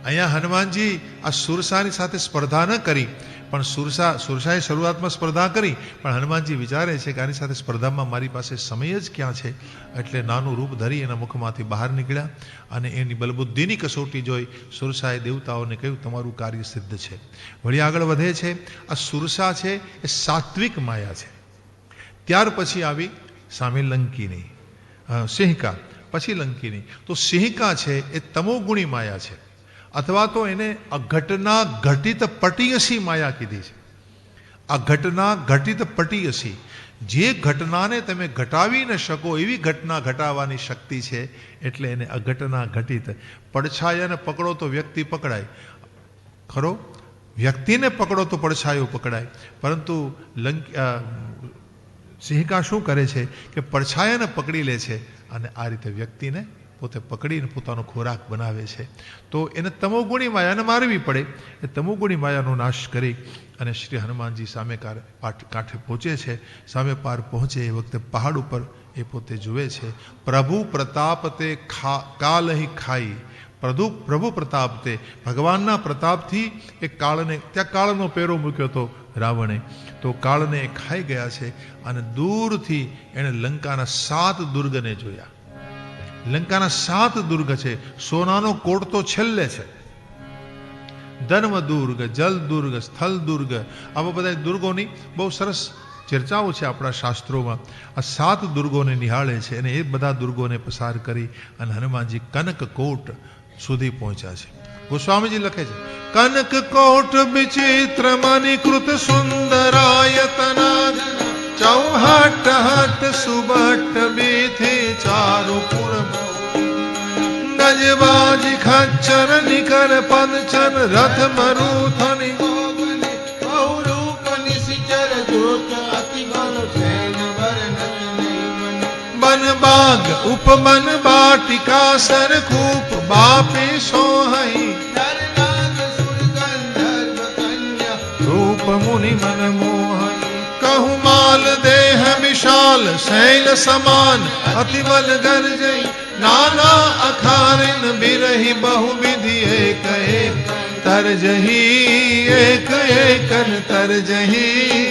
અહીંયા હનુમાનજી આ સુરસાની સાથે સ્પર્ધા ન કરી, પણ સુરસાએ શરૂઆતમાં સ્પર્ધા કરી, પણ હનુમાનજી વિચારે છે કે આની સાથે સ્પર્ધામાં મારી પાસે સમય જ ક્યાં છે, એટલે નાનું રૂપ ધરી એના મુખમાંથી બહાર નીકળ્યા અને એની બલબુદ્ધિની કસોટી જોઈ સુરસાએ દેવતાઓને કહ્યું તમારું કાર્ય સિદ્ધ છે. વળી આગળ વધે છે. આ સુરસા છે એ સાત્વિક માયા છે. ત્યાર પછી આવી સામે લંકીની સિંહિકા, પછી લંકીની. તો સિંહિકા છે એ તમોગુણી માયા છે, અથવા તો એને અઘટના ઘટિત પટીયસી માયા કીધી છે. આ ઘટના ઘટિત પટીયસી, જે ઘટનાને તમે ઘટાવી ન શકો એવી ઘટના ઘટાવાની શક્તિ છે, એટલે એને અઘટના ઘટિત. પડછાયાને પકડો તો વ્યક્તિ પકડાય ખરો, વ્યક્તિને પકડો તો પડછાયો પકડાય, પરંતુ સિંહિકા શું કરે છે કે પડછાયાને પકડી લે છે અને આ રીતે વ્યક્તિને પોતે પકડીને પોતાનો ખોરાક બનાવે છે. તો એને તમોગુણી માયાને મારવી પડે. એ તમોગુણી માયાનો નાશ કરી અને શ્રી હનુમાનજી સામે કાંઠે પહોંચે છે. સામે પાર પહોંચે એ વખતે પહાડ ઉપર એ પોતે જુએ છે, પ્રભુ પ્રતાપ તે કાલહી ખાઈ. પ્રભુ પ્રતાપ તે, ભગવાનના પ્રતાપથી એ કાળને, ત્યાં કાળનો પેરો મૂક્યો હતો રાવણે, તો કાળને એ ખાઈ ગયા છે. અને દૂરથી એણે લંકાના 7 દુર્ગને જોયા. લંકાના 7 દુર્ગ છે. સોનાનો કોટ તો છેલ્લે છે. ધર્મ દુર્ગ, જલ દુર્ગ, સ્થળ દુર્ગ, આવા બધા દુર્ગોની બહુ સરસ ચર્ચાઓ છે આપણા શાસ્ત્રોમાં. આ 7 દુર્ગોને નિહાળે છે અને એ બધા દુર્ગોને પસાર કરી અને હનુમાનજી કનક કોટ સુધી પહોંચ્યા છે. ગોસ્વામીજી લખે છે, કનક કોટ વિચિત્ર મણિકૃત સુંદરાયતના, ચૌહટ હટ સુબટ બેથે ચારુપુર, ગજબાજી ખચ્ચર નિકર પદચર રથ મરુથની, બન બાગ ઉપબન બાટિકા સરખૂપ બાપે સોહઈ, રૂપ મુનિ મન મોહઈ, કહું માલ દેહ વિશાલ શૈલ સમાન, અતિબલ ગરજઈ, નાના અખારિન બિરહી બહુવિધિ એક એક તરજહી, એક એક તરજહી.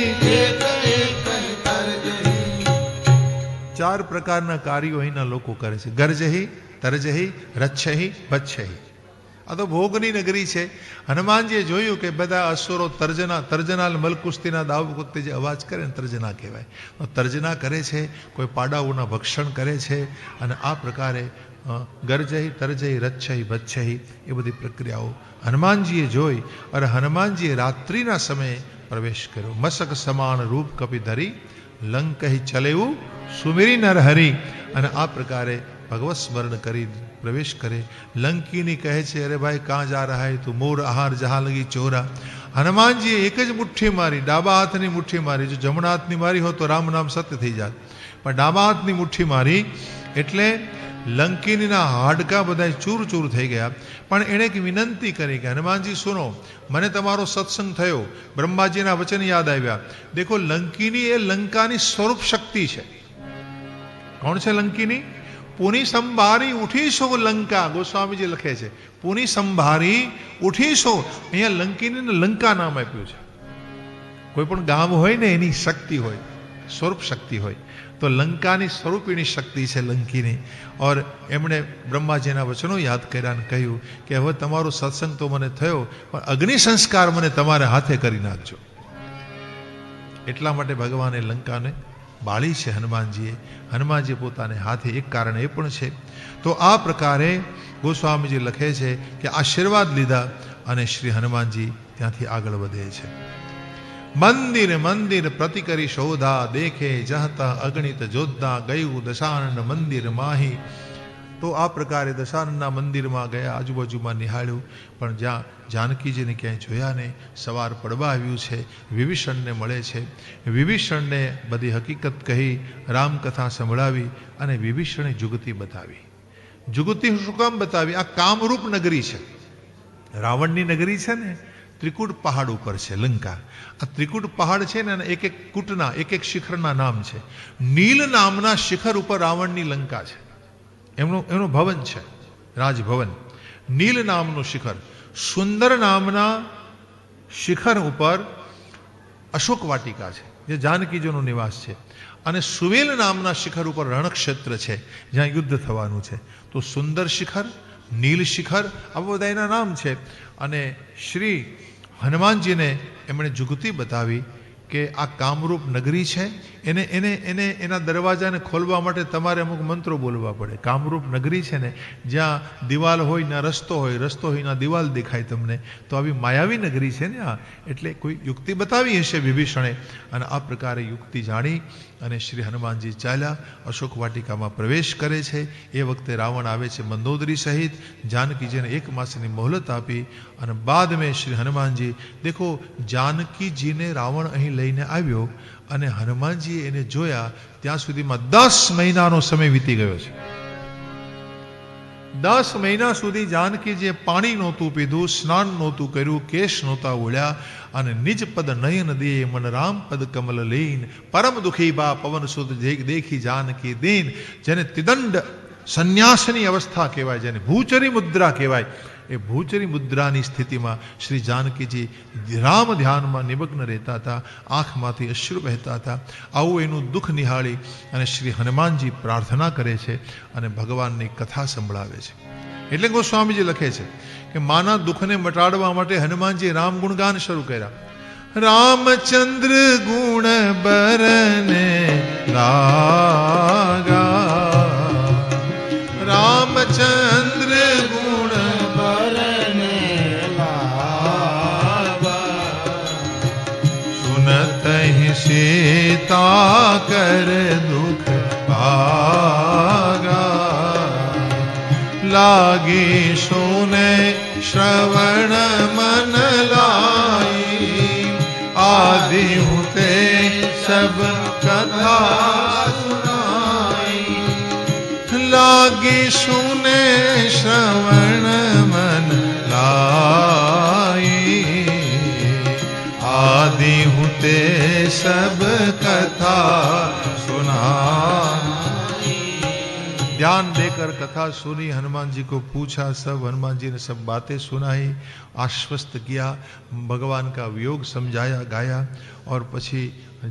4 પ્રકારના કાર્યો અહીંના લોકો કરે છે. ગરજહી, તરજહી, રચ્છહી, બચ્છહી. આ તો ભોગની નગરી છે. હનુમાનજીએ જોયું કે બધા અસુરો તર્જના મલકુસ્તીના દાવ વખતે જે અવાજ કરે ને તર્જના કહેવાય. તર્જના કરે છે, કોઈ પાડાઓના ભક્ષણ કરે છે, અને આ પ્રકારે ગરજહી, તરજહી, રચ્છહી, બચ્છહી એ બધી પ્રક્રિયાઓ હનુમાનજીએ જોઈ. અને હનુમાનજીએ રાત્રિના સમયે પ્રવેશ કર્યો. મસક સમાન રૂપ કપી ધરી, લંકહી ચલેવું સુમિરી નર હરી. અને આ પ્રકારે ભગવત સ્મરણ કરી પ્રવેશ કરે. લંકીની કહે છે, અરે ભાઈ કાં જા રહા હૈ તું, મોર આહાર જહાં લગી ચોરા. હનુમાનજીએ એક જ મુઠ્ઠી મારી, ડાબા હાથની મુઠ્ઠી મારી. જો જમણા હાથની મારી હોત તો રામ નામ સત્ય થઈ જાત, પણ ડાબા હાથની મુઠ્ઠી મારી એટલે લંકીનીના હાડકા બધા ચૂર ચૂર થઈ ગયા. પણ એણે એક વિનંતી કરી કે હનુમાનજી સુનો, મને તમારો સત્સંગ થયો, બ્રહ્માજીના વચન યાદ આવ્યા. દેખો લંકીની એ લંકાની સ્વરૂપ શક્તિ છે. કોણ છે લંકીની? પુની સંભારી ઉઠીશો લંકા. ગોસ્વામીજી લખે છે, પુની સંભારી ઉઠીશો. અહીંયા લંકીની લંકા નામ આપ્યું છે. કોઈ પણ ગામ હોય ને એની શક્તિ હોય, સ્વરૂપ શક્તિ હોય, તો લંકાની સ્વરૂપીણી શક્તિ છે લંકીની. ઓર એમણે બ્રહ્માજીના વચનો યાદ કર્યા અને કહ્યું કે હવે તમારો સત્સંગ તો મને થયો, પણ અગ્નિ સંસ્કાર મને તમારે હાથે કરી નાખજો. એટલા માટે ભગવાને લંકાને બાળી છે હનુમાનજીએ. હનુમાનજી પોતાને હાથે, એક કારણ એ પણ છે. તો આ પ્રકારે ગોસ્વામીજી લખે છે કે આશીર્વાદ લીધા અને શ્રી હનુમાનજી ત્યાંથી આગળ વધે છે. મંદિર મંદિર પ્રતિ કરી શોધા, દેખે જહતા અગણિત જોધા, ગયું દશાનન મંદિર માહી. તો આ પ્રકારે દશાનંદના મંદિરમાં ગયા, આજુબાજુમાં નિહાળ્યું, પણ જ્યાં જાનકીજીને ક્યાંય જોયા નહીં. સવાર પડવા આવ્યું છે, વિભીષણને મળે છે. વિભીષણને બધી હકીકત કહી, રામકથા સંભળાવી અને વિભીષણે જુગતી બતાવી. જુગતી શું કામ બતાવી? આ કામરૂપ નગરી છે, રાવણની નગરી છે ને. ત્રિકૂટ પહાડ ઉપર છે લંકા. આ ત્રિકૂટ પહાડ છે ને, એક એક કૂટના, એક એક શિખરના નામ છે. નીલ નામના શિખર ઉપર રાવણની લંકા છે. એમનું ભવન છે, રાજભવન. નીલ નામનું શિખર, સુંદર નામના શિખર ઉપર અશોક વાટિકા છે, જે જાનકીજીનો નિવાસ છે, અને સુવેલ નામના શિખર ઉપર રણક્ષેત્ર છે, જ્યાં યુદ્ધ થવાનું છે. તો સુંદર શિખર, નીલ શિખર, આ બધા એના નામ છે. અને શ્રી હનુમાનજીને એમણે જુગતી બતાવી કે આ કામરૂપ નગરી છે, એને એને એને એના દરવાજાને ખોલવા માટે તમારે અમુક મંત્રો બોલવા પડે. કામરૂપ નગરી છે ને, જ્યાં દિવાલ હોય ના રસ્તો હોય, રસ્તો હોય ના દિવાલ દેખાય તમને, તો આવી માયાવી નગરી છે ને આ. એટલે કોઈ યુક્તિ બતાવી હશે વિભીષણે, અને આ પ્રકારે યુક્તિ જાણી અને શ્રી હનુમાનજી ચાલ્યા, અશોક વાટિકામાં પ્રવેશ કરે છે. એ વખતે રાવણ આવે છે મંદોદરી સહિત. જાનકીજીને 1 માસની મોહલત આપી અને બાદ મેં શ્રી હનુમાનજી, દેખો જાનકીજીને રાવણ અહીં લઈને આવ્યો અને હનુમાનજીએ એને જોયા ત્યાં સુધીમાં 10 મહિનાનો સમય વીતી ગયો છે. 10 મહિના સુધી જાનકીજીએ પાણી નહોતું પીધું, સ્નાન નહોતું કર્યું, કેશ નહોતા ઓળ્યા, અને નિજ પદ નયન દે મન રામ પદ કમલ લીન, પરમ દુખી બા પવન સુત દેખી જાનકી દીન. જેને તિદંડ સંન્યાસની અવસ્થા કહેવાય, જેને ભૂચરી મુદ્રા કહેવાય, એ ભૂચરી મુદ્રાની સ્થિતિમાં શ્રી જાનકીજી રામ ધ્યાનમાં નિમગ્ન રહેતા હતા, આંખમાંથી અશ્રુ વહેતા હતા. આવું એનું દુઃખ નિહાળી અને શ્રી હનુમાનજી પ્રાર્થના કરે છે અને ભગવાનની કથા સંભળાવે છે. એટલે ગોસ્વામીજી લખે છે કે માના દુઃખને મટાડવા માટે હનુમાનજી રામ ગુણગાન શરૂ કર્યા. રામચંદ્ર ગુણ બરને લાગા, રામચંદ્ર ગુણ બરને લાગા, સુનત હી સીતા કર દુઃખ ભાગા, લાગી સુને શ્રવણ મન लाई, आदि होते सब कथा सुनाई, लागी सुने श्रवण मन लाई, आदि होते सब कथा सुनाई. ध्यान देकर कथा सुनी, हनुमान जी को पूछा, सब हनुमान जी ने सब बातें सुनाई, आश्वस्त किया, भगवान का वियोग समझाया, गाया. और પછી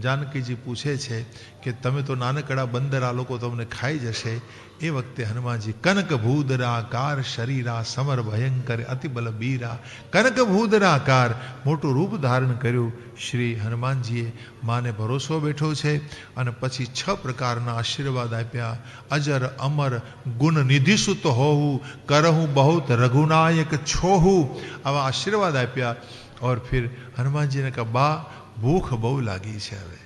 જાનકીજી પૂછે છે કે તમે તો નાનકડા બંદરા લોકો તમને ખાઈ જશે. એ વખતે હનુમાનજી કનક ભૂદરાકાર શરીરા સમર ભયંકર અતિબલ બીરા, કનક ભૂદરાકાર મોટું રૂપ ધારણ કર્યું. શ્રી હનુમાનજીએ માને ભરોસો બેઠો છે અને પછી 6 પ્રકારના આશીર્વાદ આપ્યા. અજર અમર ગુણ નિધિસુત હોવું, કરહું બહુત રઘુનાયક છોહું, આવા આશીર્વાદ આપ્યા. और फिर हनुमान जी ने कहा बा भूख बहु लागी છે, હવે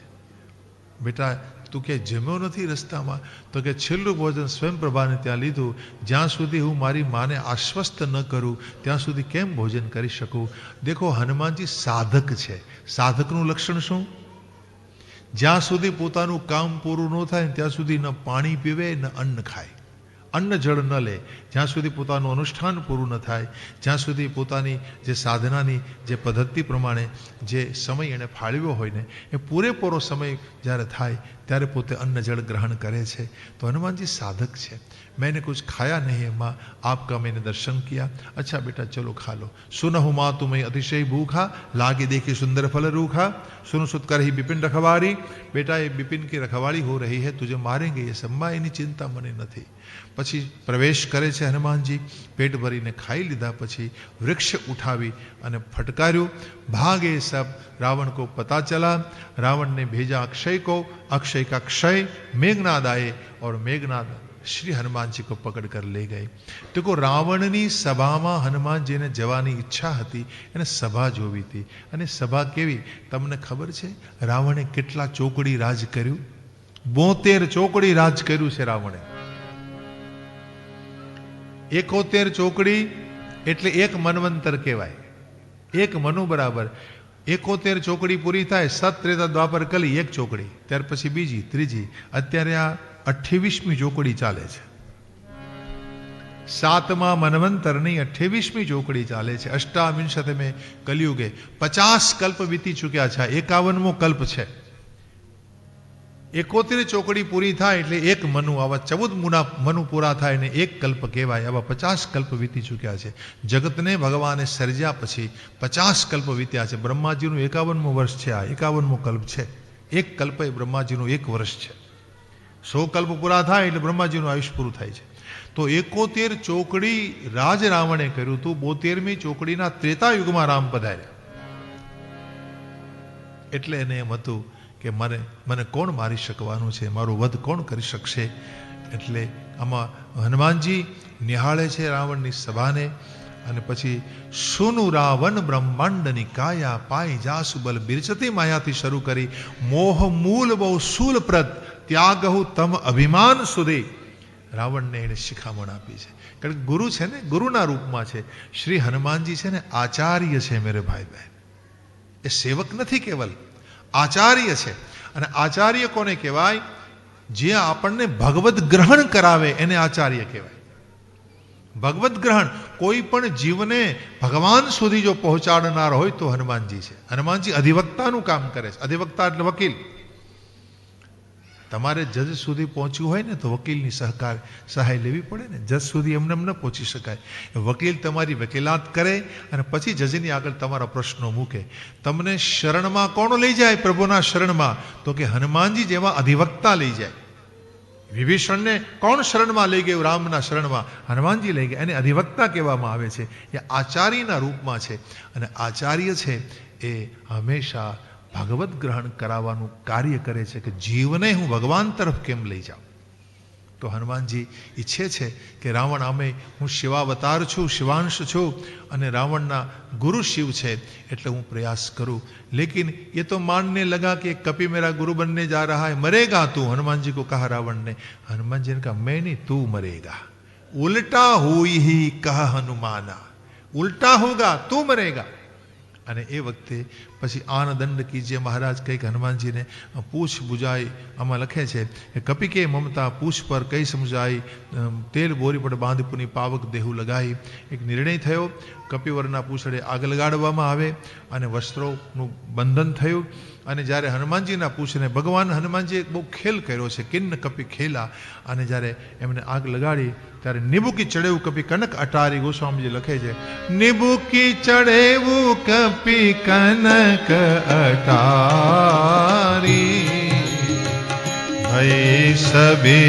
બેટા તું કે જમ્યો નથી રસ્તામાં? તો કે છેલ્લું ભોજન સ્વયં પ્રભાને ત્યાં લીધું. જ્યાં સુધી હું મારી માને આશ્વસ્ત ન કરું ત્યાં સુધી કેમ ભોજન કરી શકું? દેખો હનુમાનજી સાધક છે. સાધકનું લક્ષણ શું? જ્યાં સુધી પોતાનું કામ પૂરું ન થાય ત્યાં સુધી ન પાણી પીવે ન અન્ન ખાય, અન્ન જળ ન લે, જ્યાં સુધી પોતાનું અનુષ્ઠાન પૂરું ન થાય, જ્યાં સુધી પોતાની જે સાધનાની જે પદ્ધતિ પ્રમાણે જે સમય એણે ફાળવ્યો હોય ને એ પૂરેપૂરો સમય જ્યારે થાય ત્યારે પોતે અન્ન જળ ગ્રહણ કરે છે. તો હનુમાનજી સાધક છે. मैंने कुछ खाया नहीं है माँ, आपका मैंने दर्शन किया. अच्छा बेटा चलो खा लो. सुनहु माँ तुम्हें अतिशय भूखा, लागे देखी सुंदर फल रूखा, सुन सुत कर ही बिपिन रखवाड़ी. बेटा ये बिपिन की रखवाड़ी हो रही है, तुझे मारेंगे ये सब, माँ એની ચિંતા મને નથી. પછી પ્રવેશ કરે છે હનુમાનજી. પેટ ભરીને ખાઈ લીધા પછી વૃક્ષ ઉઠાવી અને ફટકાર્યું. ભાગે સબ रावण को पता चला. रावण ने भेजा अक्षय को, अक्षय का क्षय मेघनाद आए और मेघनाद श्री हनुमान जी को पकड़ कर ले गए. देखो रावणની સભામાં હનુમાનજીને જવાની ઈચ્છા હતી, એને સભા જોવી હતી. અને સભા કેવી તમને ખબર છે? રાવણે કેટલા ચોકડી રાજ કર્યું? 72 ચોકડી રાજ કર્યું છે રાવણે. 71 ચોકડી એટલે એક મનવંતર કહેવાય. એક મનુ બરાબર 71 ચોકડી પૂરી થાય, સત ત્રેતા દ્વાપર કલી 1 ચોકડી, ત્યાર પછી બીજી, ત્રીજી, અત્યારે આ 28મી ચોકડી ચાલે છે. 7મા મનવંતરની 28મી ચોકડી ચાલે છે. અષ્ટાવિંશતમે કલિયુગે 50 કલ્પ વીતી ચૂક્યા છે. 51મો કલ્પ છે. 71 ચોકડી પૂરી થાય એટલે એક મનુ, આવા 14 મનુ પૂરા થાય ને એક કલ્પ કહેવાય. આવા 50 કલ્પ વીતી ચૂક્યા છે. જગતને ભગવાને સર્જ્યા પછી 50 કલ્પ વીત્યા છે. બ્રહ્માજીનું 51મું વર્ષ છે. આ 51મું કલ્પ છે. એક કલ્પ એ બ્રહ્માજીનું 1 વર્ષ છે. 100 કલ્પ પૂરા થાય એટલે બ્રહ્માજીનું આયુષ્ય પૂરું થાય છે. તો 71 ચોકડી રાજ રાવણે કર્યું હતું. 72મી ચોકડીના ત્રેતા યુગમાં રામ પધાર્યા. એટલે એને એમ હતું કે મને કોણ મારી શકવાનું છે, મારું વધ કોણ કરી શકશે. એટલે આમાં હનુમાનજી નિહાળે છે રાવણની સભાને, અને પછી સુનું રાવણ બ્રહ્માંડની કાયા પાઈ જાસુ બલ બિરચતી માયાથી શરૂ કરી મોહ મૂલ બહુ શૂલપ્રદ ત્યાગહુ તમ અભિમાન સુધી રાવણને એને શિખામણ આપી છે. કારણ કે ગુરુ છે ને, ગુરુના રૂપમાં છે. શ્રી હનુમાનજી છે ને આચાર્ય છે મેરે ભાઈ બહેન. એ સેવક નથી, કેવલ આચાર્ય છે. અને આચાર્ય કોને કહેવાય? જે આપણને ભગવદ ગ્રહણ કરાવે એને આચાર્ય કહેવાય. ભગવદ ગ્રહણ, કોઈ પણ જીવને ભગવાન સુધી જો પહોંચાડનાર હોય તો હનુમાનજી છે. હનુમાનજી અધિવક્તાનું કામ કરે છે. અધિવક્તા એટલે વકીલ. તમારે જજ સુધી પહોંચવું હોય ને તો વકીલની સહાય લેવી પડે ને. જજ સુધી એમને ન પહોંચી શકાય. વકીલ તમારી વકીલાત કરે અને પછી જજની આગળ તમારા પ્રશ્નો મૂકે. તમને શરણમાં કોણ લઈ જાય? પ્રભુના શરણમાં. તો કે હનુમાનજી જેવા અધિવક્તા લઈ જાય. વિભીષણને કોણ શરણમાં લઈ ગયું? રામના શરણમાં હનુમાનજી લઈ ગયા. એને અધિવક્તા કહેવામાં આવે છે. એ આચાર્યના રૂપમાં છે. અને આચાર્ય છે એ હંમેશા ભગવદ ગ્રહણ કરાવવાનું કાર્ય કરે છે કે જીવને હું ભગવાન તરફ કેમ લઈ જાઉં. તો હનુમાનજી ઈચ્છે છે કે રાવણ આમે હું શિવાવતાર છું, શિવાંશ છું, અને રાવણના ગુરુ શિવ છે એટલે હું પ્રયાસ કરું. लेकिन ये तो मानने लगा कि कपि मेरा गुरु बनने जा रहा है, मरेगा तू. हनुमान जी को कहा रावण ने. हनुमान जी ने कहा मैं नहीं, तू मरेगा. उल्टा हुई ही कहा हनुमाना, उल्टा होगा, तू मरेगा. અને એ વખતે પછી આનદંડ કીજે મહારાજ કંઈક હનુમાનજીને પૂછ બુજાઈ. આમાં લખે છે કે કપિ કે મમતા પૂછ પર કઈ સમજાઈ, તેલ બોરી પર બાંધપુની પાવક દેહુ લગાઈ. એક નિર્ણય થયો. કપિવરના પૂછડે આગ લગાડવામાં આવે અને વસ્ત્રોનું બંધન થયું. અને જ્યારે હનુમાનજીના પૂછને ભગવાન હનુમાનજીએ બહુ ખેલ કર્યો છે, કિન્ન કપિ ખેલા. અને જ્યારે એમને આગ લગાડી ત્યારે નિબુકી ચડેવું કપિ કનક અટારી. ગોસ્વામીજી લખે છે નિબુકી ચડેવું કપિ કનક અટારી, ભઈ સબે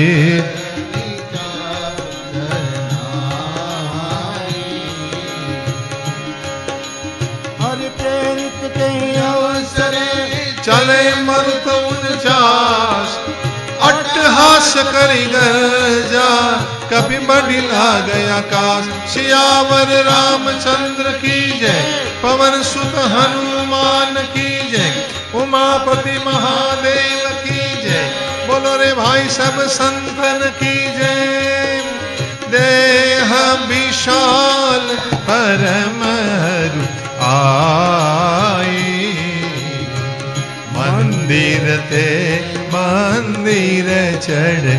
चले मरुत उनचास, अट्टहास करी गरजा, कभी बढ़िला गया काश. सियावर रामचंद्र की जय, पवन सुत हनुमान की जय, उमापति महादेव की जय. बोलो रे भाई सब संतन की जय. देह विशाल परम हरु आई, मंदिर ते मंदिर चढ़ाई.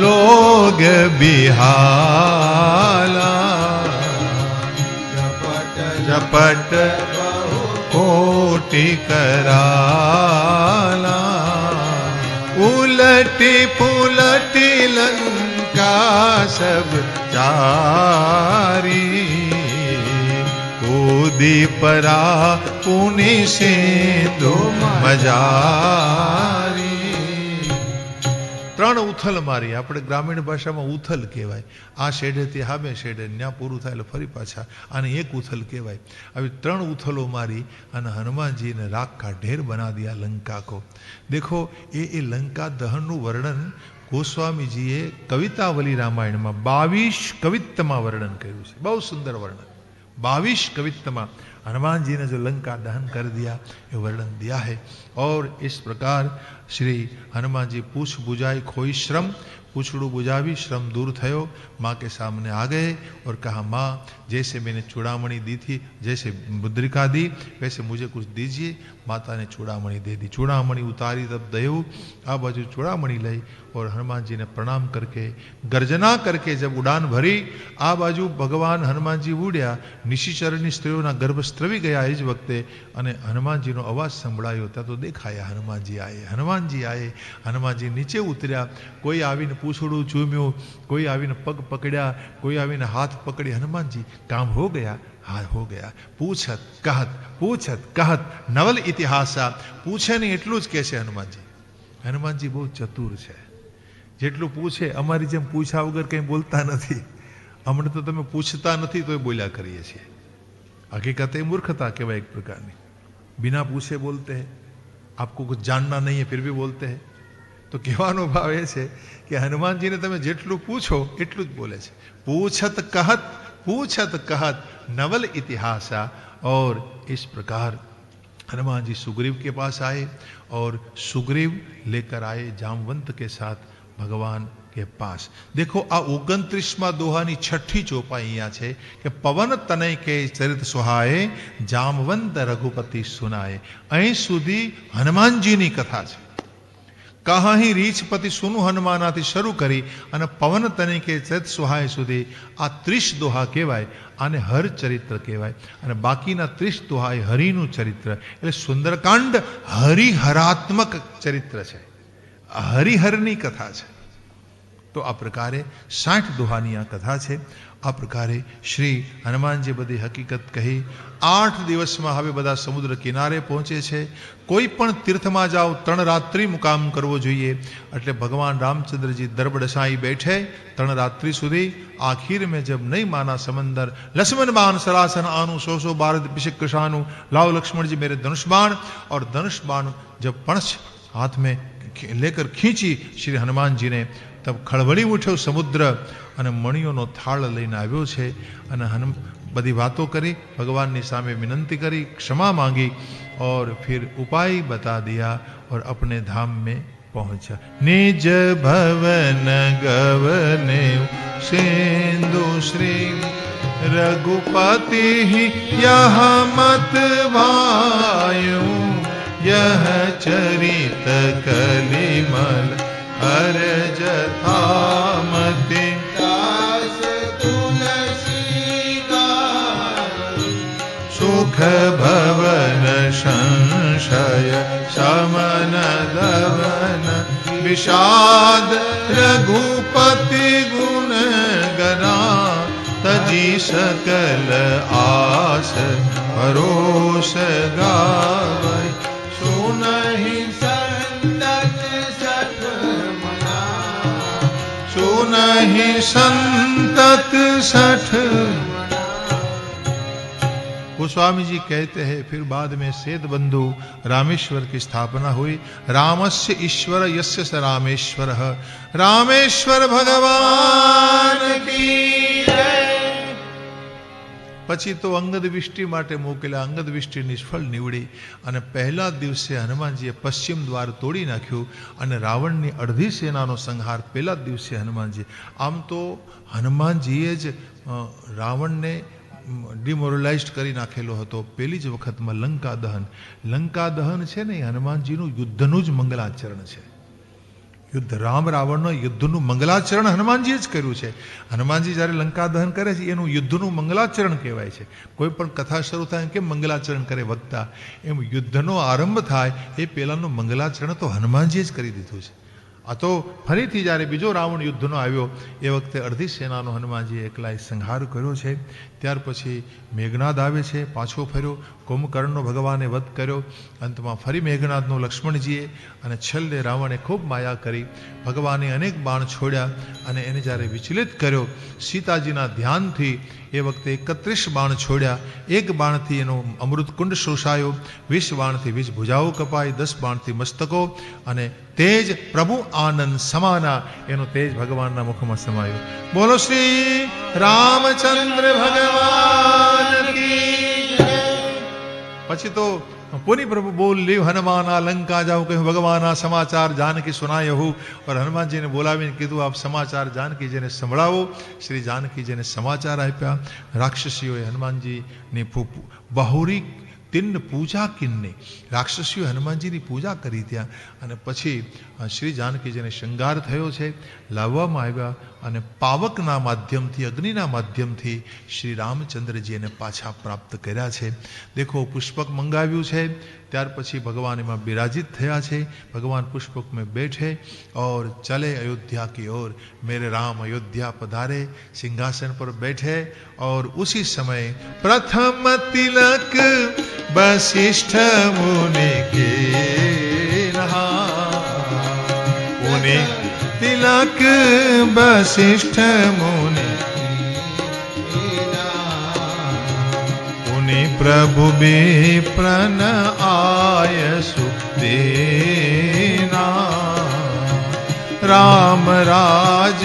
लोग बिहाला, झपट कोटि कराला. उलटी पुलटी लंका सब जारी, कूदी परा पुनि सिंधु मजारी. ત્રણ ઉથલ મારી, આપણે ગ્રામીણ ભાષામાં ઉથલ કહેવાય. આ શેઢેથી હામે શેઢે ત્યાં પૂરું થાય એટલે ફરી પાછા આને એક ઉથલ કહેવાય. આવી ત્રણ ઉથલો મારી અને હનુમાનજીને રાખ કા ઢેર બના દિયા લંકા કો. દેખો એ લંકા દહનનું વર્ણન ગોસ્વામીજીએ કવિતાવલી રામાયણમાં 22 કવિત્તમાં વર્ણન કર્યું છે. બહુ સુંદર વર્ણન. 22 कवित्तमा हनुमान जी ने जो लंका दहन कर दिया ये वर्णन दिया है. और इस प्रकार श्री हनुमान जी पूछ बुझाई खोई श्रम, पूछड़ू बुझावी, श्रम दूर थयो, माँ के सामने आ गए और कहा, माँ जैसे मैंने चूड़ामणि दी थी, जैसे मुद्रिका दी, वैसे मुझे कुछ दीजिए। माता ने चूड़ामणि दे दी। चूड़ामणि उतारी तब दयो, आ बाजू चूड़ामणि लई और हनुमान जी ने प्रणाम करके गर्जना करके जब उड़ान भरी, आ बाजू भगवान हनुमान जी उड्या, निशिचरनी स्त्रीओना गर्भ स्त्रवी गया ए ज वखते અને હનુમાનજીનો અવાજ સંભળાયો ત્યાં તો દેખાયા હનુમાનજી આયે, હનુમાનજી આયે। હનુમાનજી નીચે ઉતર્યા, કોઈ આવીને પૂંછડું ચૂમ્યું, કોઈ આવીને પગ પકડ્યા, કોઈ આવીને હાથ પકડી। હનુમાનજી કામ હો ગયા, હા હો ગયા। પૂછત કહત નવલ ઇતિહાસા, પૂછે નહીં એટલું જ કહે છે હનુમાનજી। હનુમાનજી બહુ ચતુર છે, જેટલું પૂછે અમારી જેમ પૂછા વગર કંઈ બોલતા નથી। અમને તો તમે પૂછતા નથી તોય બોલ્યા કરીએ છીએ। हकीकत है मूर्खता केवल एक प्रकार की, बिना पूछे बोलते हैं। आपको कुछ जानना नहीं है फिर भी बोलते हैं। तो कहવાનો भाव એ છે કે હનુમાનજીને તમે જેટલું પૂછો એટલું જ બોલે છે। पूछत कहत नवल इतिहासा। और इस प्रकार हनुमान जी सुग्रीव के पास आए और सुग्रीव लेकर आए जामवंत के साथ भगवान के पास। देखो आ 29 दोहानी छठी चौपाई अहींया छे कि पवन तनय के चरित सुहाए, जामवंत रघुपति सुनाए। અહીં સુધી હનુમાનજીની કથા છે। કહાહી રીછપતિ સુनु હનુમાનાથી શરૂ કરી અને પવન તનય કે ચરિત સુહાય સુધી આ 30 દોહા કહેવાય। આને હર ચરિત્ર કહેવાય અને બાકીના 30 દોહા એ હરિનું ચરિત્ર, એટલે સુંદરકાંડ હરિહરાત્મક ચરિત્ર છે, હરિહરની કથા છે। तो आ प्रकारे 60 दोहानी आ कथा है। आ प्रकारे श्री हनुमान जी बधी हकीकत कही। 8 दिवस में हवे बधा समुद्र किनारे पहुंचे छे। कोई पण तीर्थ में जाओ 3 रात्रि मुकाम करवो जोईए। एटले भगवान रामचंद्र जी दरबडसाई बैठे 3 रात्रि सुधी। आखिर में जब नहीं माना समंदर, लक्ष्मण बाण सरासन आनु, 100 भारत पिछक कृषानु, लाओ लक्ष्मण जी मेरे धनुष बाण। और धनुष बाण जब पंच हाथ में लेकर खींची श्री हनुमान जी ने, तब खळवળી ઉઠ્યો समुद्र અને મણિયોનો થાળ લઈને આવ્યો છે અને બધી વાતો કરી, ભગવાનની સામે વિનંતી કરી, ક્ષમા માંગી और फिर उपाय बता दिया और अपने धाम में पहुंचा। निज भवन गवने सिंधु श्री रघुपति यह मत भायु, यह चरित कलिमल हर जथामति, दास तुलसी सुख भवन संशय समन दवन, विषाद रघुपति गुण गना, तजी सकल आस परोस गावै, सुनहि नहीं संतत 60। गोस्वामी जी कहते हैं फिर बाद में सेद बंधु रामेश्वर की स्थापना हुई। रामस्य ईश्वर यस्य स रामेश्वर, रामेश्वर भगवान की जय। પછી તો અંગદ વિષ્ટિ માટે મોકલ્યા। અંગદ વિષ્ટિ નિષ્ફળ નીવડી અને પહેલા દિવસે હનુમાનજીએ પશ્ચિમ દ્વાર તોડી નાખ્યું અને રાવણની અડધી સેનાનો સંહાર પહેલા દિવસે હનુમાનજી। આમ તો હનુમાનજીએ જ રાવણને ડિમોરલાઇઝ કરી નાખેલો હતો પહેલી જ વખતમાં લંકા દહન। લંકા દહન છે ને એ હનુમાનજીનું યુદ્ધનું જ મંગલાચરણ છે। युद्ध राम रावण युद्धनु मंगलाचरण हनुमानजी ज कर्युं छे। हनुमानजी જ્યારે લંકા દહન કરે છે એનું યુદ્ધનું મંગલાચરણ કહેવાય છે। કોઈ પણ કથા શરૂ થાય કેમ મંગલાચરણ કરે વક્તા, એમ યુદ્ધનો આરંભ થાય એ પહેલાનું મંગલાચરણ તો હનુમાનજીએ જ કરી દીધું છે। આ તો ફરીથી જ્યારે બીજો રાવણ યુદ્ધનો આવ્યો એ વખતે અડધી સેનાનો હનુમાનજીએ એકલાએ સંહાર કર્યો છે। ત્યાર પછી મેઘનાદ આવે છે, પાછો ફર્યો, કુંભકર્ણનો ભગવાને વધ કર્યો, અંતમાં ફરી મેઘનાદનો લક્ષ્મણજીએ, અને છેલ્લે રાવણે ખૂબ માયા કરી, ભગવાને અનેક બાણ છોડ્યા અને એને જ્યારે વિચલિત કર્યો સીતાજીના ધ્યાનથી એ વખતે 31 બાણ છોડ્યા। એક બાણથી એનો અમૃતકુંડ શોષાયો, 20 બાણથી 20 ભુજાઓ કપાઈ, 10 બાણથી મસ્તકો, અને તેજ પ્રભુ આનંદ સમાના એનો તેજ ભગવાનના મુખમાં સમાયો। બોલો શ્રી રામચંદ્ર ભગવાન કી જય। પછી તો पुनि प्रभु बोल ले हनुमाना लंका जाओ कहूँ भगवाना समाचार जानकी सुनायो हूँ। और हनुमान जी ने बोलावीने कीधुं आप समाचार जानकी जी ने संभळावो। श्री जानकी जी ने समाचार आप्या। राक्षसीओए हनुमानजी ने बहुरी तिन्न पूजा किन्नी राक्षसीओ हनुमानजीनी पूजा करी त्या अने पछी श्री जानकीजीने श्रृंगार थयो छे, लाववामां आव्या अने पावकना माध्यमथी अग्निना माध्यमथी श्री रामचंद्रजी ने पाछा प्राप्त कर्या छे। देखो पुष्पक मंगाव्युं छे, त्यार पछी भगवान एमां बिराजित थया छे। भगवान पुष्पक में बैठे और चले अयोध्या की ओर। मेरे राम अयोध्या पधारे, सिंहासन पर बैठे। और उसी समय प्रथम तिलक वशिष्ठ मुनि के रहा, मुनि तिलक वशिष्ठ मुनि प्रभु विप्रन आय सुदेना। राम राज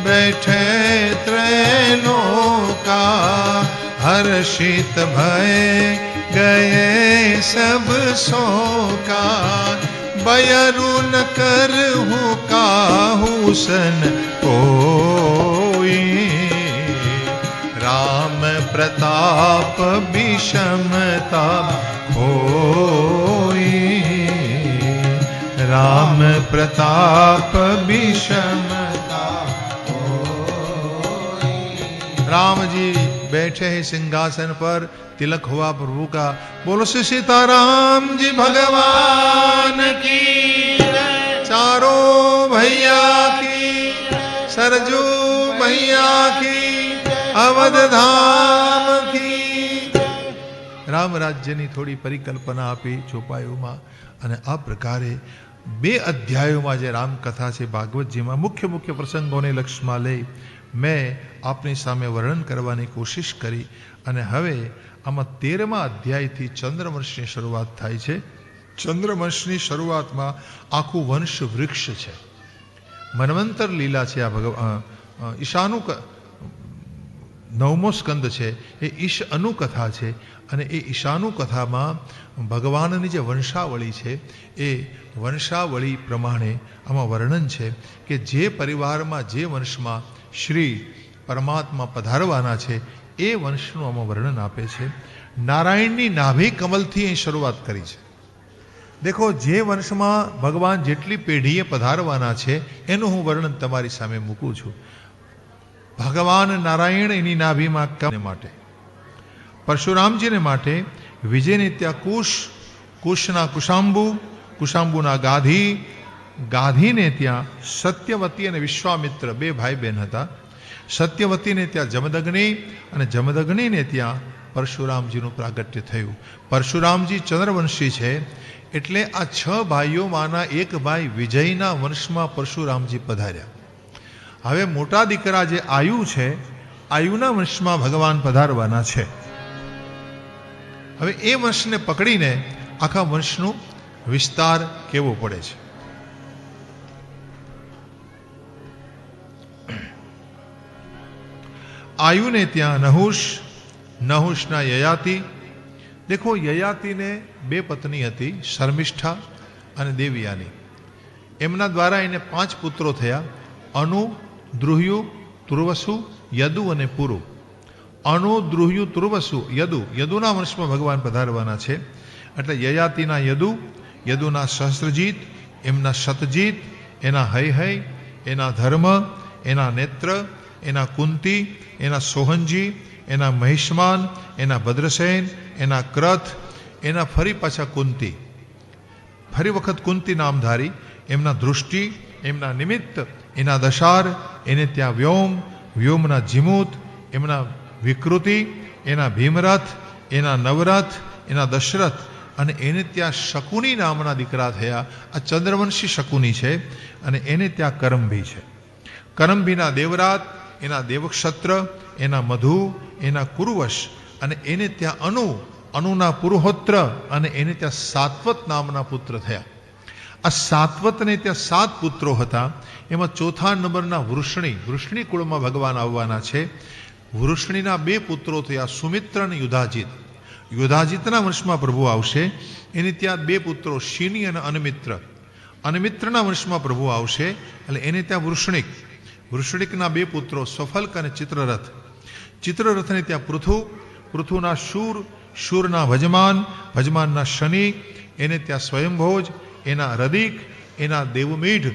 बैठे त्रैलोका, हर्षित भय गए सब शोका। बयरु न करहु काहू सन कोई, राम प्रताप विषमता होई। राम प्रताप विषमता होई। राम जी बैठे हैं सिंहासन पर, तिलक हुआ प्रभु का। बोलो श्री सीताराम जी भगवान की, चारों भैया की, सरजू भैया की, अवध धाम की। राम राज्यनी थोड़ी परिकल्पना आपी चौपायों अने आ प्रकारे 2 अध्यायों जे रामकथा छे भागवत जी में मुख्य मुख्य प्रसंगों ने लक्ष्य में लई मैं आपनी सामे वर्णन करवानी कोशिश करी। अने हवे आमां 13मा अध्याय थी चंद्रवंशनी शुरुआत थाय छे। चंद्रवंशनी शुरुआत में आखू वंश वृक्ष छे। मनवंतर लीला छे। आ भगवान ईशानु 9मो स्कंद है, ये ईश अनुकथा है। अने ए ईशानु कथा में भगवान जे वंशावली है ए वंशावली प्रमाणे आमां वर्णन है कि जे परिवार में जे वंश में श्री परमात्मा पधारवाना है ए वंशनु आमां वर्णन आपे छे। नारायणनी नाभि कमल थी शुरुआत करी है। देखो जे वंश में भगवान जेटली पेढ़ीए पधारवाना है एनु हूँ वर्णन तमारी सामे मूकूं छुं। भगवान नारायण एनी नाभि में कमने माटे, परशुराम जी ने माटे विजय ने त्या कुश, कुशना कुशांबु, कुशांबुना गाधी, गाधी ने त्या सत्यवती अने विश्वामित्र 2 भाई बहन हता। सत्यवती ने त्या जमदग्नि अने जमदग्नि ने त्या परशुरामजीनुं प्रागट्य थयुं। परशुरामजी चंद्रवंशी छे एटले आ 6 भाईओमांना एक भाई विजयना वंशमां परशुरामजी पधार्या। हवे मोटा दीकरा जे आयु है, आयुना वंश में भगवान पधारवाना है। हवे ए वंश ने पकड़ीने आखा वंशनु विस्तार केवो पड़े छे। आयु ने त्या नहुष, नहुषना ययाति। देखो ययाति ने 2 पत्नी हती, शर्मिष्ठा अने देवयानी। एमना द्वारा एने 5 पुत्रो थया, अनु, द्रुह्यु, तुर्वसु, यदु अने पुरु। अनु, द्रुह्यु, तुर्वसु, यदु, यदुना वंश में भगवान पधारवाना छे। एटले ययातिना यदु, यदुना सहस्त्रजीत, एमना शतजीत, एना हय, एना धर्म, एना नेत्र, एना कुंती, एना सोहनजी, एना महिष्मान, एना भद्रसेन, एना क्रथ, एना फरी पाछा कुंती, फरी वखत कुंती नामधारी, एमना दृष्टि, एमना निमित्त, एना दशार, एने त्या व्योम, व्योमना जिमूत, एमना विकृति, एना भीमरथ, एना नवरथ, एना दशरथ अने एने त्या शकुनी नामना दीकरा थया। आ चंद्रवंशी शकुनी छे अने एने त्या करंभी छे। करंभीना देवरात, एना देवक्षत्र, एना मधु, एना कुरुवश अने एने त्या अनु, अनुना पुरुहोत्र अने एने त्या सात्वत नामना पुत्र थया। आ सात्वत ने त्या 7 पुत्रो हता। एमां चौथा नंबरना वृष्णी, वृष्णी कुळमां भगवान आववाना छे। वृष्णीना 2 पुत्रो थया, सुमित्र अने युधाजित। યોધાજીતના વંશમાં પ્રભુ આવશે. એની ત્યાં બે પુત્રો શીની અને અનમિત્ર. અનમિત્રના વંશમાં પ્રભુ આવશે એટલે એને ત્યાં વૃષણિક. વૃષણિકના બે પુત્રો સફલ્ક અને ચિત્રરથ. ચિત્રરથને ત્યાં પૃથુ. પૃથુના શૂર. શૂરના ભજમાન. ભજમાનના શનિ. એને ત્યાં સ્વયંભોજ. એના રદિક. એના દેવમીઢ.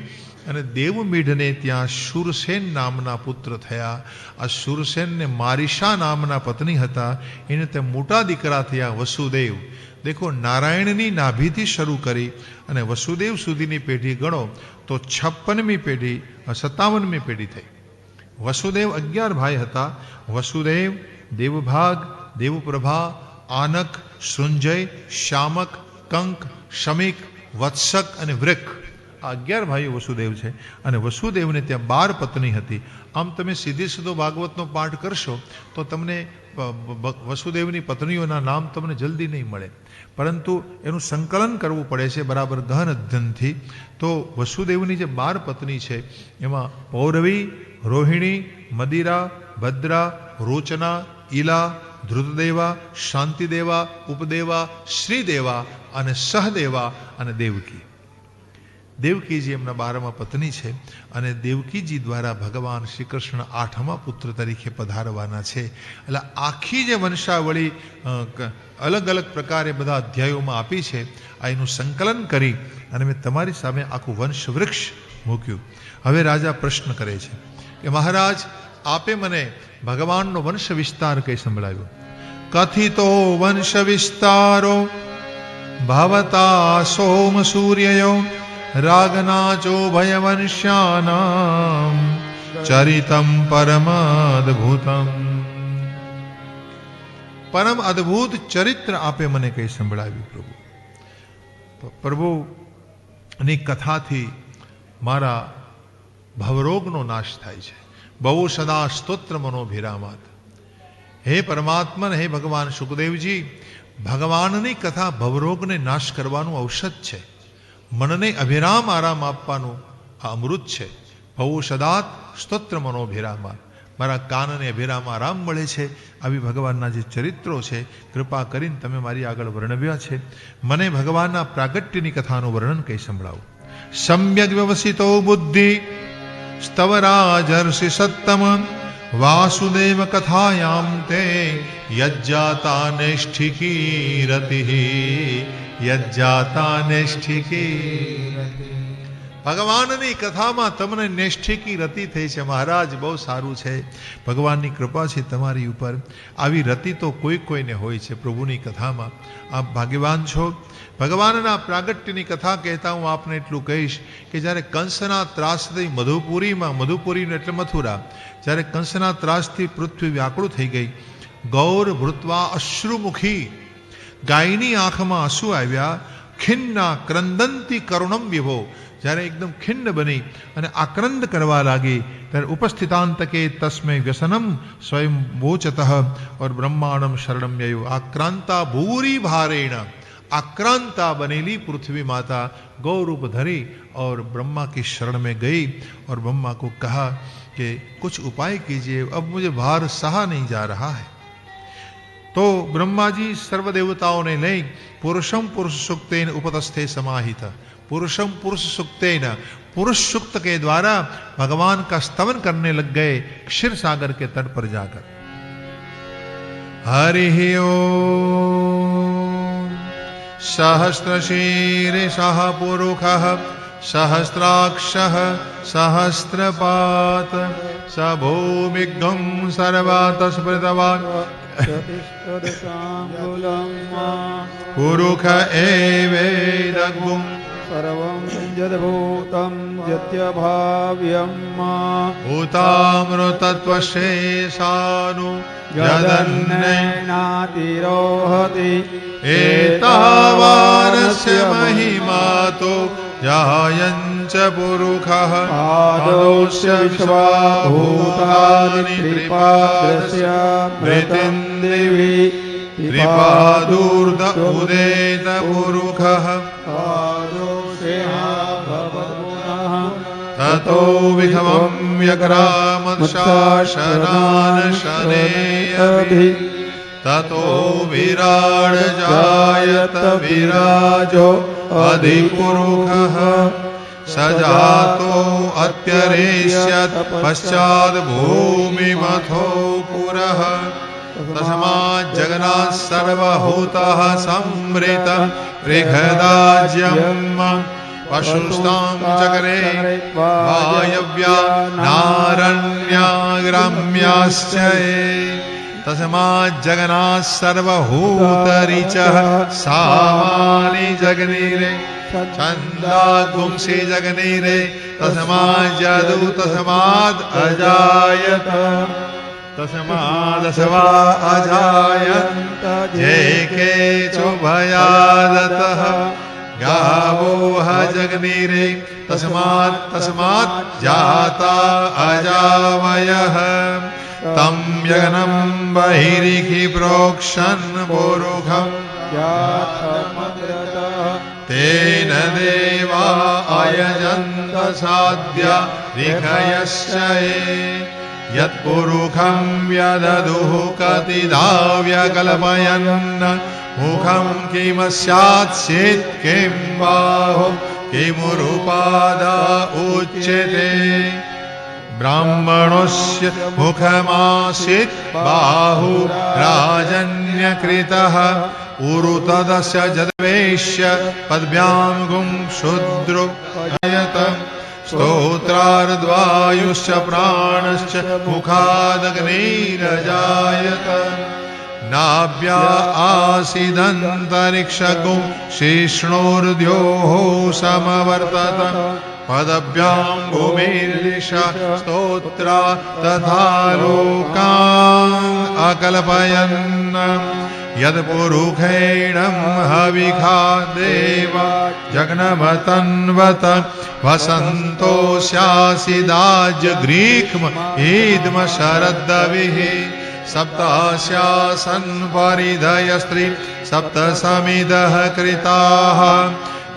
અને દેવમીઢને ત્યાં શૂરસેન નામના પુત્ર થયા. આ શૂરસેનને મારિશા નામના પત્ની હતા. એને ત્યાં મોટા દીકરા થયા વસુદેવ. દેખો, નારાયણની નાભીથી શરૂ કરી અને વસુદેવ સુધીની પેઢી ગણો તો 56મી પેઢી 57મી પેઢી થઈ. વસુદેવ 11 ભાઈ હતા. વસુદેવ, દેવભાગ, દેવપ્રભા, આનક, સૃંજય, શામક, કંક, શમિક, વત્સક અને વૃક. આ 11 ભાઈઓ વસુદેવ છે. અને વસુદેવને ત્યાં 12 પત્ની હતી. આમ તમે સીધે સીધો ભાગવતનો પાઠ કરશો તો તમને વસુદેવની પત્નીઓના નામ તમને જલ્દી નહીં મળે, પરંતુ એનું સંકલન કરવું પડે છે બરાબર ગહન અધ્યયનથી. તો વસુદેવની જે 12 પત્ની છે એમાં પૌરવી, રોહિણી, મદિરા, ભદ્રા, રોચના, ઈલા, ધ્રુતદેવા, શાંતિદેવા, ઉપદેવા, શ્રીદેવા અને સહદેવા અને દેવકી. દેવકીજી એમના 12મા પત્ની છે. અને દેવકીજી દ્વારા ભગવાન શ્રી કૃષ્ણ 8મા પુત્ર તરીકે પધારવાના છે. એટલે આખી જે વંશાવળી અલગ અલગ પ્રકારે બધા અધ્યાયોમાં આપી છે, આ એનું સંકલન કરી અને મેં તમારી સામે આખું વંશ વૃક્ષ મૂક્યું. હવે રાજા પ્રશ્ન કરે છે કે મહારાજ, આપે મને ભગવાનનો વંશ વિસ્તાર કઈ સંભળાવ્યો. કથિતો વંશ વિસ્તારો ભવતા સોમ સૂર્યયો રાગનાચો ભયવંશ્યાનામ ચરિતમ પરમાદભૂતમ. પરમ અદ્ભુત ચરિત્ર આપે મને કઈ સંભળાવ્યું પ્રભુ. પ્રભુની કથાથી મારા ભવરોગનો નાશ થાય છે. બહુ સદા સ્તોત્ર મનોભિરામાત. હે પરમાત્મા, હે ભગવાન સુખદેવજી, ભગવાનની કથા ભવરોગને નાશ કરવાનું ઔષધ છે. મનને અભિરામ આરામ આપવાનું આ અમૃત છે. બહુ સદાત સ્તોત્ર મનોભિરામાત. મારા કાનને અભિરામ આરામ મળે છે. આવી ભગવાનના જે ચરિત્રો છે કૃપા કરીને તમે મારી આગળ વર્ણવ્યા છે. મને ભગવાનના પ્રાગટ્યની કથાનું વર્ણન કઈ સંભળાવો. સમ્યક વ્યવસિતો બુદ્ધિ સ્તવરાજર્ષિ સત્તમ વાસુદેવ કથાયામ તે યજ્જાતા નૈષ્ઠિકી રતિઃ યજ્જાતા નૈષ્ઠિકી. ભગવાનની કથામાં તમને નૈષ્ઠિકી રતિ થઈ છે. મહારાજ, બહુ સારું છે. ભગવાનની કૃપા છે તમારી ઉપર. આવી રતિ તો કોઈને હોય છે પ્રભુની કથામાં. આપ ભાગ્યવાન છો. ભગવાનના પ્રાગટ્યની કથા કહેતા હું આપને એટલું કહીશ કે જ્યારે કંસના ત્રાસથી મધુપુરીમાં, મધુપુરી એટલે મથુરા, જ્યારે કંસના ત્રાસથી પૃથ્વી વ્યાકુળ થઈ ગઈ, ગૌર ભૃત્વા અશ્રુમુખી, ગાયની આંખમાં આંસુ આવ્યા, ખિન્ના ક્રંદંતી કરુણમ વિભો, જ્યારે એકદમ ખિન્ન બની અને આક્રંદ કરવા લાગી, ત્યારે ઉપસ્થિતાંતકે તસ્મે વ્યસનમ સ્વયં વોચતઃ और ब्रह्मांडम शरणम ययो. आक्रांता भूरी भारेण, आक्रांता बनेली पृथ्वी माता गौरूप धरी और ब्रह्मा की शरण में गई और ब्रह्मा को कहा कि कुछ उपाय कीजिए, अब मुझे भार सहा नहीं जा रहा है. तो ब्रह्मा जी सर्व देवताओं ने ले पुरुषम पुरुष सुक्तेन उपतस्थे समाहित. पुरुषम पुरुष सुक्तेन, पुरुष सुक्त के द्वारा भगवान का स्तवन करने लग गए क्षीर सागर के तट पर जाकर. हरि ओम. सहस्रशीर्षः पुरुषः सहस्राक्षः सहस्रपात स भूमिगं सर्वातस्पृतवान् पुरुष एवेदगुं सर्वं यद्भूतं यत्यभाव्यं भूतामृतत्वशेषानु यदन्नेनातिरोहति एतावानस्य महिमातो यायञ्च पुरुषः आदौस्य विश्वाभूतानि त्रिपादस्य मृतं दिवि त्रिपादूर्ध उदेत पुरुषः ततो विधवं व्यग्रामशासनान् शनेऽभि તતો વિરાડ જાયત વિરાજો અધિપુરુષઃ સજાતો અત્યરેષ્યત પશ્ચાદ ભૂમિમથો પુરઃ તસ્માદ જગન્નાથ સર્વભૂતઃ સંવૃત રિઘદાજ્યમ પશુસ્તામ ચકરે વાયવ્યા નારણ્યાગ્રામ્યાશ્ચ તસ્માદ જગન્નાથ સર્વભૂતરીચ સામાની જગનીરે છંદાગુંસી જગનીરે તસ્માદ જદુ તસ્માદ અજાયત તસ્માદ સવા અજાયંત જે કે ચોભયાદતઃ ગાવો જગનીરે તસ્માત જાતા અજાવયઃ તમ યજ્ઞમ બહિરીખી પ્રોક્ષન પુરુષમ તેન દેવા અયજંત સાધ્યા રિખયશ્ચ યત્પુરુષમ વ્યદદુઃ કતિદાવ્યકલ્પયન્ન મુખમ કિમ સ્યાत् ચેત કિમ બાહો કિમુરુપાદા ઉચ્યતે બ્રાહ્મણોસ્ય મુખમાસીત બાહુ રાજન્યકૃતઃ ઉરુતદસ્ય જદવેશ્ય પદ્ભ્યામ ગું શુદ્રો અયત સ્તોત્રાર્દ્વાયુશ્ચ પ્રાણશ્ચ મુખાદગ્નિરજાયત નાભ્યા આસીદંતરિક્ષગું શીષ્ણોર્દ્યોઃ સમવર્તત પદભ્યામ ભૂમિર્દિશા સ્તોત્રા તથા લોકાન અકલ્પયન્ન યદપુરુષેણં હવિખા દેવા જગ્નમતન્વત વસંતો સ્યાસિદાજ્ગ્રીક્મ ઈદ્મ શરદ્દવિઃ સપ્તાસ્યાસન પરિધય સ્ત્રી સપ્ત સમિદઃ કૃતાઃ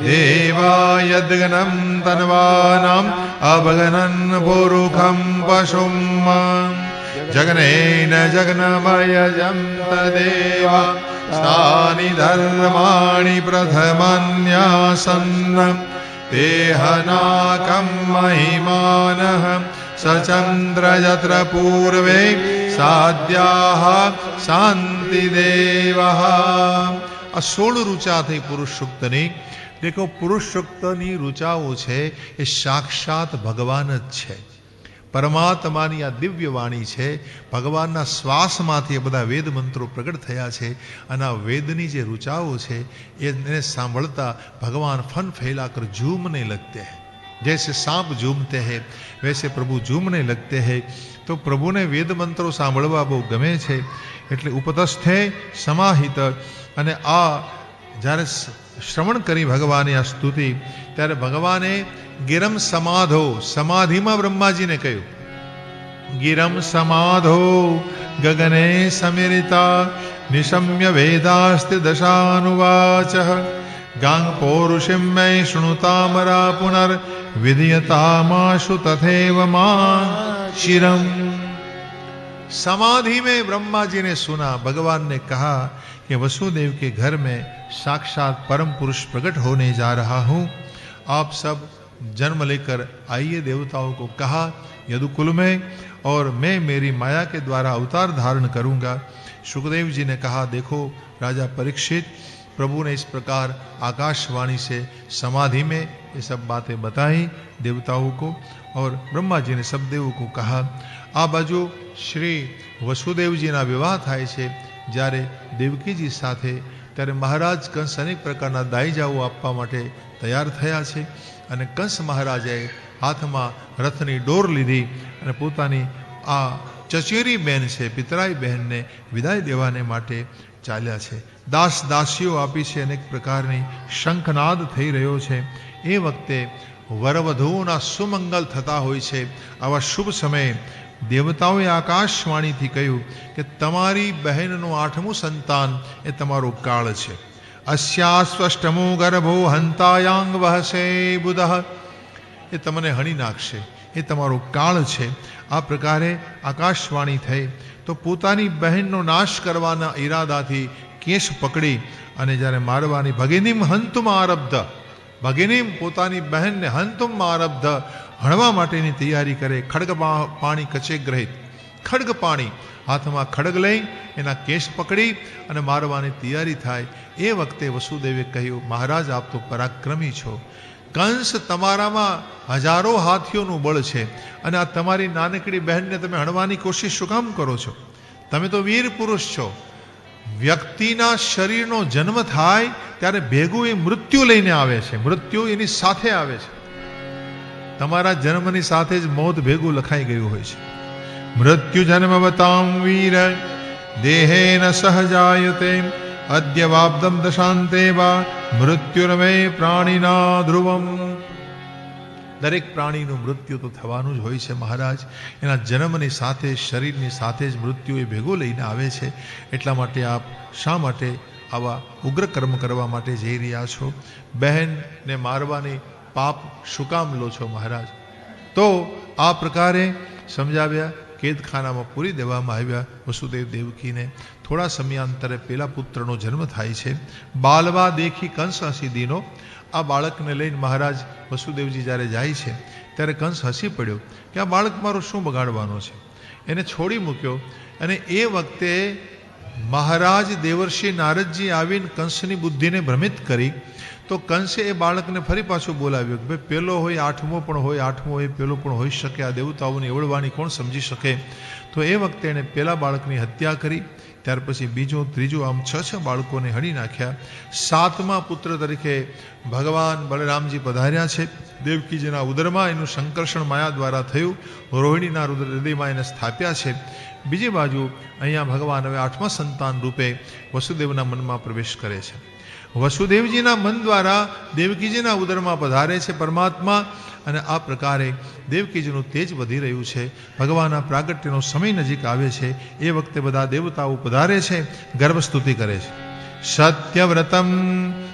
દેવા યદ્ગનમ તન્વાનામ અભગનન પુરુષમ પશુમ જગનેન જગનમયજં તદેવા સ્થાનિ ધર્માણિ પ્રથમન્યાસન્ન તેહનાકં મહિમાનઃ સચંદ્ર yત્ર પૂર્વે સાધ્યાઃ શાંતિદેવઃ. આ 16 ઋચા થઈ પુરુષ સૂક્તની. દેખો, પુરુષ સૂક્તની ઋચાઓ છે એ સાક્ષાત ભગવાન જ છે. પરમાત્માની આ દિવ્ય વાણી છે. ભગવાનના શ્વાસમાંથી બધા વેદ મંત્રો પ્રગટ થયા છે અને આ વેદની જે ઋચાઓ છે એને સાંભળતા ભગવાન ફન ફૈલાકર ઝૂમને લગતે હૈ. जैसे सांप झूमते हैं वैसे प्रभु झूमने लगते हैं. તો પ્રભુને વેદ મંત્રો સાંભળવા બહુ ગમે છે. એટલે ઉપતસ્થે સમાહિત અને આ જ્યારે શ્રવણ કરી ભગવાને આ સ્તુતિ, ત્યારે ભગવાને ગિરમ સમાધો, સમાધિમાં બ્રહ્માજીને કહ્યું, ગિરમ સમાધો ગગને સમિરિતા નિશમ્ય વેદાસ્તિ દશાનુવાચ ગાંગ પૌરુષિમ મે શૃણુતામરા પુનર વિધિયતામાશુ તથૈવ માં ચિરમ. समाधि में ब्रह्मा जी ने सुना, भगवान ने कहा कि वसुदेव के घर में साक्षात परम पुरुष प्रकट होने जा रहा हूँ, आप सब जन्म लेकर आइए. देवताओं को कहा यदुकुल में, और मैं मेरी माया के द्वारा अवतार धारण करूँगा. सुखदेव जी ने कहा, देखो राजा परीक्षित, प्रभु ने इस प्रकार आकाशवाणी से समाधि में ये सब बातें बताई देवताओं को, और ब्रह्मा जी ने सब देवों को कहा. आ बाजू श्री વસુદેવજીના વિવાહ થાય છે. જ્યારે દેવકીજી સાથે, ત્યારે મહારાજ કંસ અનેક પ્રકારના દાયજાઓ આપવા માટે તૈયાર થયા છે. અને કંસ મહારાજાએ હાથમાં રથની ડોર લીધી અને પોતાની આ ચચેરી બહેન છે, પિતરાઈ બહેનને વિદાય દેવાને માટે ચાલ્યા છે. દાસ દાસીઓ આપી છે, અનેક પ્રકારની શંખનાદ થઈ રહ્યો છે. એ વખતે વરવધુઓના સુમંગલ થતા હોય છે. આવા શુભ સમયે દેવતાઓએ આકાશવાણીથી કહ્યું કે તમારી બહેનનું 8મું સંતાન એ તમારો કાળ છે. અસ્યાસ્વષ્ટમો ગર્ભો હંતાયાંગ વહસે બુધઃ, એ તમને હણી નાખશે, એ તમારો કાળ છે. આ પ્રકારે આકાશવાણી થઈ. તો પોતાની બહેનનો નાશ કરવાના ઈરાદાથી કેશ પકડી અને જ્યારે મારવાની ભગિનીમ હંતુમ આરબ્ધ, ભગિનીમ પોતાની બહેનને હંતુમ આરબ્ધ હણવા માટેની તૈયારી કરે. ખડગ પાણી કચે ગ્રહિત, ખડગ પાણી હાથમાં ખડગ લઈ એના કેશ પકડી અને મારવાની તૈયારી થાય. એ વખતે વસુદેવે કહ્યું, મહારાજ આપ તો પરાક્રમી છો, કંસ તમારામાં હજારો હાથીઓનું બળ છે અને આ તમારી નાનકડી બહેનને તમે હણવાની કોશિશ શું કામ કરો છો? તમે તો વીર પુરુષ છો. વ્યક્તિના શરીરનો જન્મ થાય ત્યારે ભેગું એ મૃત્યુ લઈને આવે છે, મૃત્યુ એની સાથે આવે છે. તમારા જન્મની સાથે જ મોત ભેગું લખાઈ ગયું હોય છે. મૃત્યુ જન્મવતામ વીર દેહેન સહજાયતે અદ્ય વાબ્દમ દશાંતે વા મૃત્યુરમે પ્રાણીના ધ્રુવમ. દરેક પ્રાણીનું મૃત્યુ તો થવાનું જ હોય છે મહારાજ. એના જન્મની સાથે, શરીરની સાથે જ મૃત્યુ એ ભેગો લઈને આવે છે. એટલા માટે આપ શા માટે આવા ઉગ્ર કર્મ કરવા માટે જઈ રહ્યા છો? બહેનને મારવાની પાપ શું કામ લો છો મહારાજ? તો આ પ્રકારે સમજાવ્યા. કેદખાનામાં પૂરી દેવામાં આવ્યા વસુદેવ દેવકીને. થોડા સમયાંતરે પેલા પુત્રનો જન્મ થાય છે. બાલવા દેખી કંસ હસી દીનો. આ બાળકને લઈને મહારાજ વસુદેવજી જ્યારે જાય છે ત્યારે કંસ હસી પડ્યો કે આ બાળક મારો શું બગાડવાનો છે. એને છોડી મૂક્યો અને એ વખતે મહારાજ દેવર્ષિ નારદજી આવીને કંસની બુદ્ધિને ભ્રમિત કરી. તો કંસે એ બાળકને ફરી પાછું બોલાવ્યું કે ભાઈ પેલો હોય આઠમો પણ હોય, આઠમો હોય પેલો પણ હોઈ શકે. આ દેવતાઓની એવડવાણી કોણ સમજી શકે? તો એ વખતે એણે પેલા બાળકની હત્યા કરી. ત્યાર પછી બીજો, ત્રીજો, આમ 6 બાળકોને હણી નાખ્યા. 7મા પુત્ર તરીકે ભગવાન બલરામજી પધાર્યા છે. દેવકીજીના ઉદરમાં એનું સંકર્ષણ માયા દ્વારા થયું. રોહિણીના હૃદયમાં એને સ્થાપ્યા છે. બીજી બાજુ અહીંયા ભગવાન હવે 8મા સંતાન રૂપે વસુદેવના મનમાં પ્રવેશ કરે છે. વસુદેવજીના મન દ્વારા દેવકીજીના ઉદરમાં પધારે છે પરમાત્મા. અને આ પ્રકારે દેવકીજીનું તેજ વધી રહ્યું છે. ભગવાનના પ્રાગટ્યનો સમય નજીક આવે છે. એ વખતે બધા દેવતાઓ પધારે છે, ગર્ભસ્તુતિ કરે છે. સત્યવ્રતમ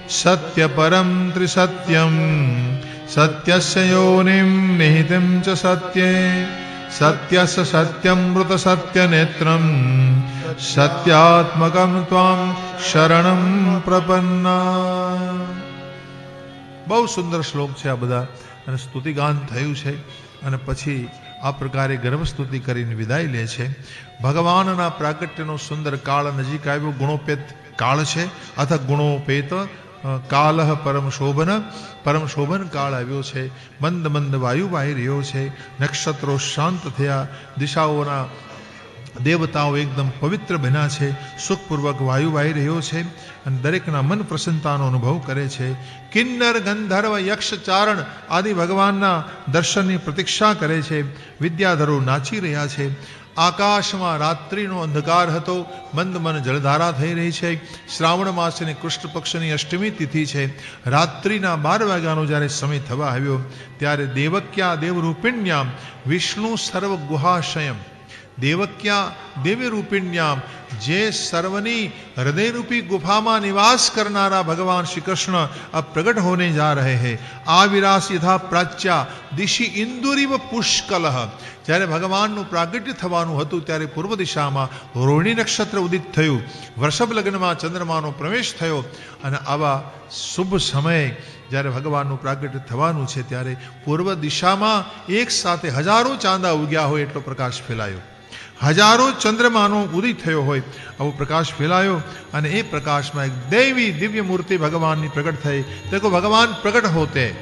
સત્ય પરમ ત્રિસત્યમ સત્યસ્ય યોનિમ નિહિતમ ચ સત્યે સત્યસ્ય સત્યમૃત સત્ય નેત્રમ સત્યાત્મકમ ત્વામ શરણમ પ્રપન્ના. બહુ સુંદર શ્લોક છે આ બધા. અને સ્તુતિગાન થયું છે અને પછી આ પ્રકારે ગર્ભસ્તુતિ કરીને વિદાય લે છે. ભગવાનના પ્રાગટ્યનો સુંદર કાળ નજીક આવ્યો. ગુણોપેત કાળ છે અથવા ગુણોપેત કાલ પરમ શોભન કાળ આવ્યો છે. મંદ મંદ વાયુ વાહી રહ્યો છે. નક્ષત્રો શાંત થયા. દિશાઓના દેવતાઓ એકદમ પવિત્ર બન્યા છે. સુખપૂર્વક વાયુ વાહી રહ્યો છે અને દરેકના મન પ્રસન્નતાનો અનુભવ કરે છે. કિન્નર ગંધર્વ યક્ષ ચારણ આદિ ભગવાનના દર્શનની પ્રતીક્ષા કરે છે. વિદ્યાધરો નાચી રહ્યા છે. આકાશમાં રાત્રિનો અંધકાર હતો. મંદ મન જળધારા થઈ રહી છે. શ્રાવણ માસની કૃષ્ણ પક્ષની અષ્ટમી તિથિ છે. રાત્રિના 12 વાગ્યાનો જ્યારે સમય થવા આવ્યો ત્યારે દેવક્યા દેવરૂપિણ્યામ વિષ્ણુ સર્વ ગુહાશયમ. દેવક્યા દેવી રૂપિણ્યામ, જે સર્વની હૃદયરૂપી ગુફામાં નિવાસ કરનારા ભગવાન શ્રી કૃષ્ણ अब प्रकट होने जा रहे हैं. आविरास यथा प्राच्या दिशि इंदुरिव पुष्कल. જ્યારે ભગવાનનું પ્રાગટ્ય થવાનું હતું ત્યારે પૂર્વ દિશામાં રોહિણી નક્ષત્ર ઉદિત થયું. વૃષભ લગ્નમાં ચંદ્રમાનો પ્રવેશ થયો અને આવા શુભ સમયે જ્યારે ભગવાનનું પ્રાગટ્ય થવાનું છે ત્યારે પૂર્વ દિશામાં એક સાથે હજારો ચાંદા ઉગ્યા હોય એટલો પ્રકાશ ફેલાયો. હજારો ચંદ્રમાનો ઉદિત થયો હોય આવો પ્રકાશ ફેલાયો અને એ પ્રકાશમાં એક દૈવી દિવ્ય મૂર્તિ ભગવાનની પ્રગટ થઈ. દેખો ભગવાન પ્રગટ હોતે,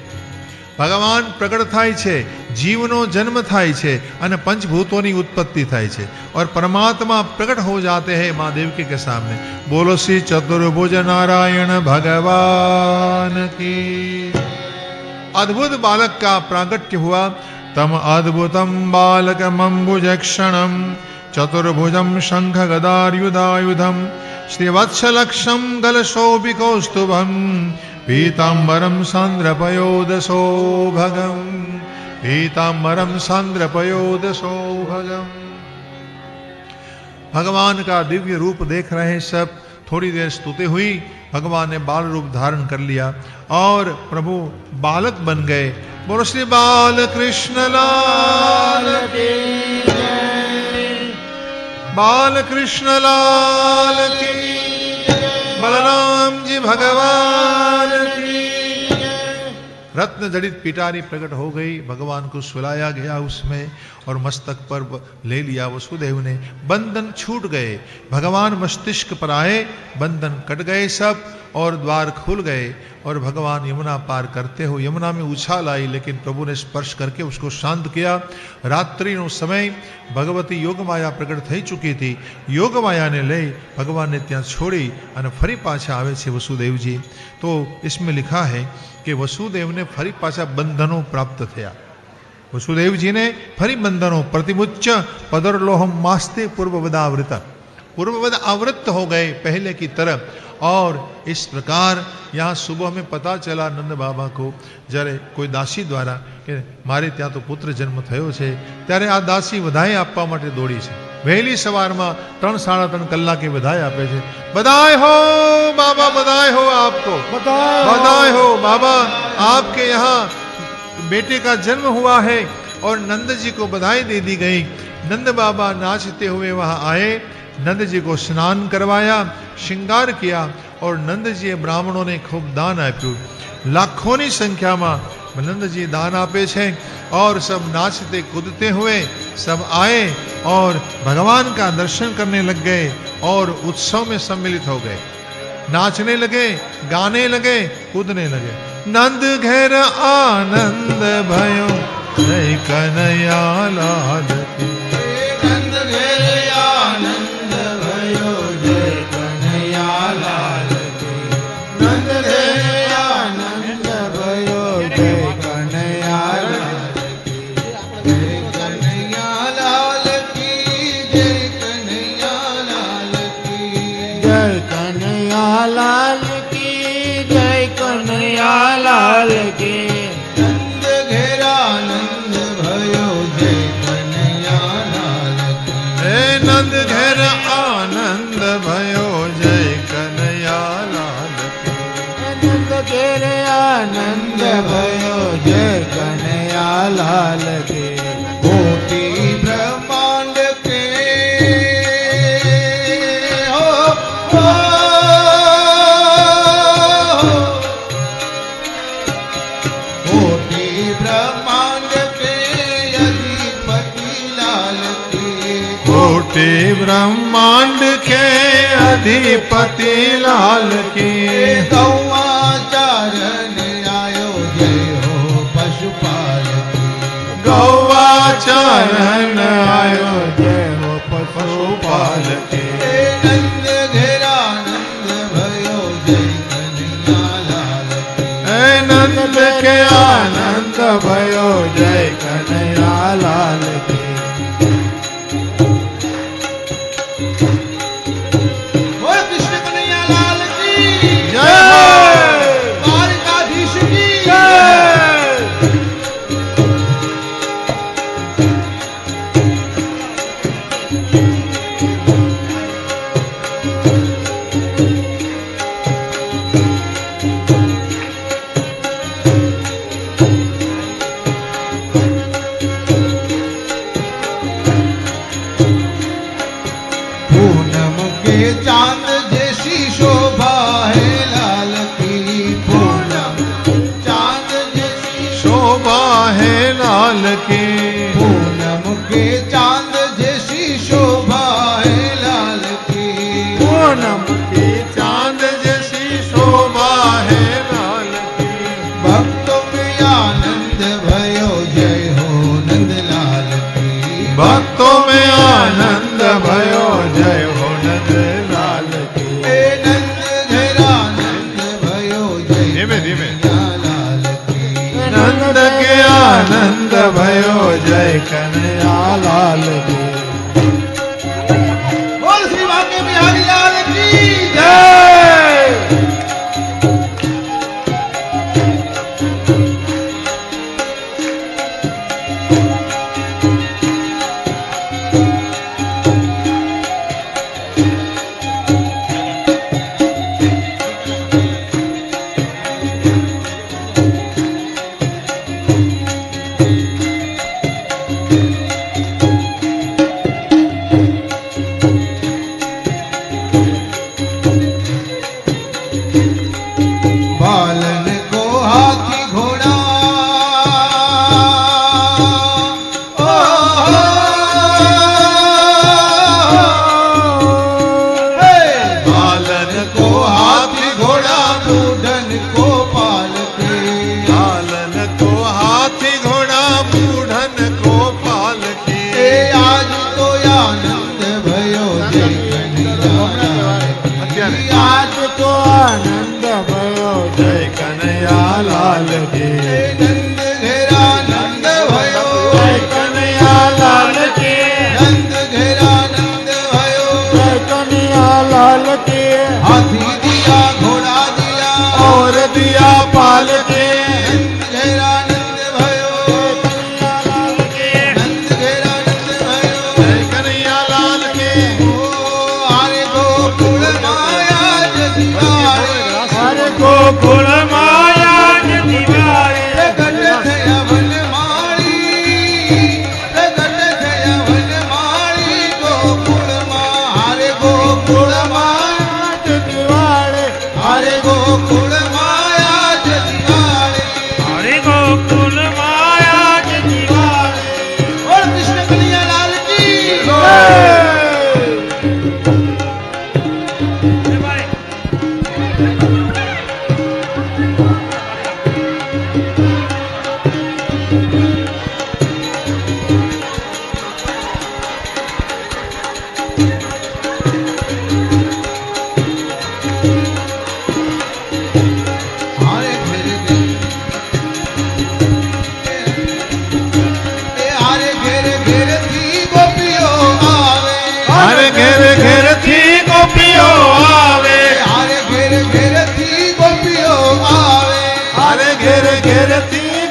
ભગવાન પ્રગટ થાય છે, જીવનો જન્મ થાય છે અને પંચભૂતોની ઉત્પત્તિ થાય છે और परमात्मा प्रकट हो जाते हैं माँ देवकी के सामने. बोलो श्री चतुर्भुज नारायण भगवान की. अद्भुत बालक का प्रागट्य हुआ. तम अद्भुतम बालकमंबुजक्षणम चतुर्भुजम शंख गदायुधायुधम श्रीवत्सलक्षम गलशोभिकौस्तुभम पीतांबरम सांद्रपयोदशोभगम पीतांबरम सांद्रपयोदशोभगम. भगवान का दिव्य रूप देख रहे सब. थोड़ी देर स्तुति हुई. भगवान ने बाल रूप धारण कर लिया और प्रभु बालक बन गए. बोलो श्री बाल कृष्ण लाल की जय. बाल कृष्ण लाल की, बलराम जी भगवान की। रत्न जड़ित पिटारी प्रकट हो गई, भगवान को सुलाया गया उसमें और मस्तक पर ले लिया वसुदेव ने। बंधन छूट गए, भगवान मस्तिष्क पर आए, बंधन कट गए सब और द्वार खुल गए और भगवान यमुना पार करते हो यमुना में उछाल आई, लेकिन प्रभु ने स्पर्श करके उसको शांत किया। रात्रिનો समय ભગવતી યોગમાયા પ્રગટ થઈ ચૂકી હતી, યોગમાયાને લઈ ભગવાનને ત્યાં છોડી અને ફરી પાછા આવે છે વસુદેવજી। તો इसमें लिखा है કે વસુદેવને ફરી પાછા બંધનો પ્રાપ્ત થયા। વસુદેવજીને ફરી બંધનો प्रतिमुच्च पदरलोहम मास्ते पूर्ववदावृत, पूर्ववद आवृत हो गए पहले की तरह। और इस प्रकार यहाँ सुबह में पता चला नंद बाबा को, જ્યારે કોઈ દાસી દ્વારા કે મારે ત્યાં તો પુત્ર જન્મ થયો છે, ત્યારે આ દાસી વધાઈ આપવા માટે દોડી છે। વહેલી સવારમાં 3-3.5 કલાકે વધાઈ આપે છે। બધાઈ હો બાબા, બધાઈ हो आपको, बधाई हो बाबा, आपके यहाँ बेटे का जन्म हुआ है। और नंद जी को बधाई दे दी गई। नंद बाबा नाचते हुए वहां आए, नंद जी को स्नान करवाया, श्रृंगार किया और नंद जी ब्राह्मणों ने खूब दान आप्યું। लाखों की संख्या में नंद जी दान आपे छे और सब नाचते कूदते हुए सब आए और भगवान का दर्शन करने लग गए और उत्सव में सम्मिलित हो गए, नाचने लगे, गाने लगे, कूदने लगे। नंद घेर आनंद भयो जय कन्हैया लाल की, नंद घेर आनंद भयो जय कन्हैया लाल की, नंद घेर आनंद भयो जय कन्हैया लाल की, जय कन्हैया लाल की, जय कन्हैया लाल की, जय कन्हैया लाल की, जय कन्हैया लाल की। नंद घेर आनंद भयो जय कन्हैया लाल की, हे नंद घेर आनंद भयो जय कन्हैया लाल की, नंद घेर आनंद भयो जय कन्हैया लाल के। कोटि ब्रह्मांड के हो, कोटि ब्रह्मांड के अधिपति लाल की, कोटि ब्रह्मांड के अधिपति लाल की। गौआ चारण आयो जय हो पशुपाल की, गौवा चरण आयो जय हो पशुपाल के। नंद घेर आनंद भयो जय कन्हैया लाल की, हे नंद के आनंद भयो जय कन्हैया लाल की। बोल कृष्ण कन्हैया लाल की जय हो। द्वारकाधीश की पूनम के चांद जैसी शोभा है लाल की, पूनम चांद जैसी शोभा है लाल की, पूनम के चांद जैसी शोभा है लाल की, पूनम की चांद जैसी शोभा है लाल की। भक्तों में आनंद भयो जय हो नंद लाल की, भक्तों में आनंद भयो जय हो नंद लाल की। ए नंद घेर आनंद भयो जय धीमे धीमे। कन्हैया लाल की, नंद के आनंद भयो जय कन्हैया लाल की। बोल श्री भाग्य बिहारी लाल की जय।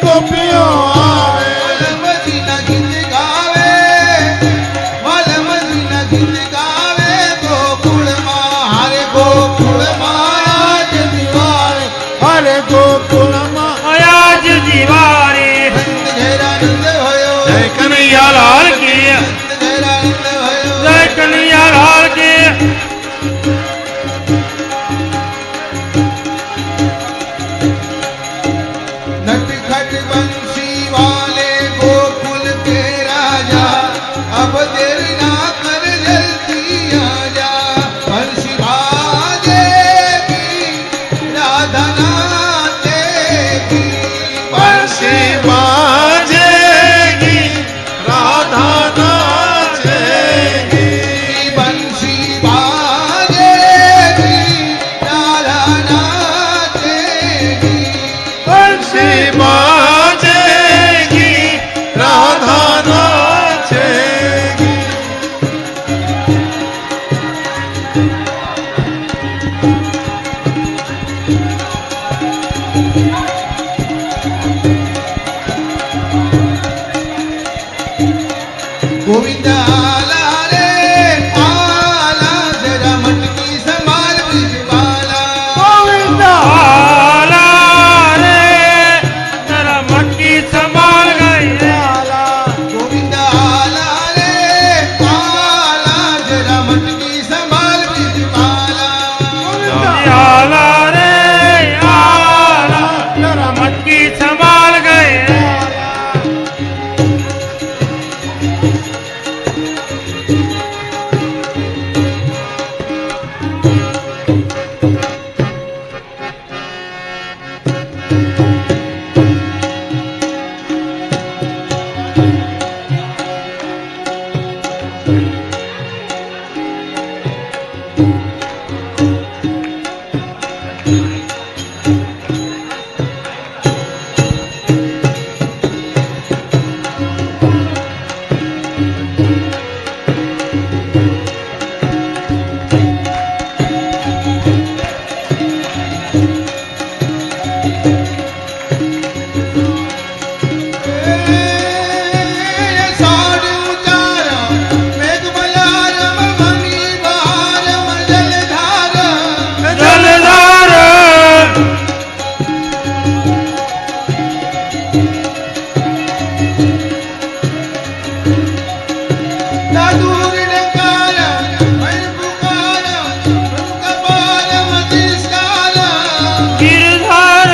ગોપીઓ આવે વાલમજીના ગીત ગાવે વાલમજીના ગીત ગાવે ગોકુળમાં હારે ગોકુળમાં આજ દિવાળે હરે ગોકુળમાં આજ દિવાળી નંદ ઘેરાનંદ ભયો જય કનૈયાલાલ કી નંદ ઘેરાનંદ ભયો જય કનૈયાલાલ કી नटखट बंसी वाले गोकुल के राजा अब देर ना कर जल्दी आजा बंसी बाजेगी राधा नाचेगी બંસી બાજેગી રાધા નાચેગી बंसी बाजेगी राधा नाचेगी બંસી બાજેગી રાધા નાચેગી गोविंदा आला रे आला जरा मटकी संभाल बिजवाला आला रे जरा मटकी संभाल गई गोविंदा आला रे आला जरा मटकी संभाल बिजवाला आला रे आला जरा मटकी संभाल गए साड उतारा मेघ मलारम मणि बारम जलधार जलधार दादूर डकार मन पुकार कपाल मतिस्कार गिरधार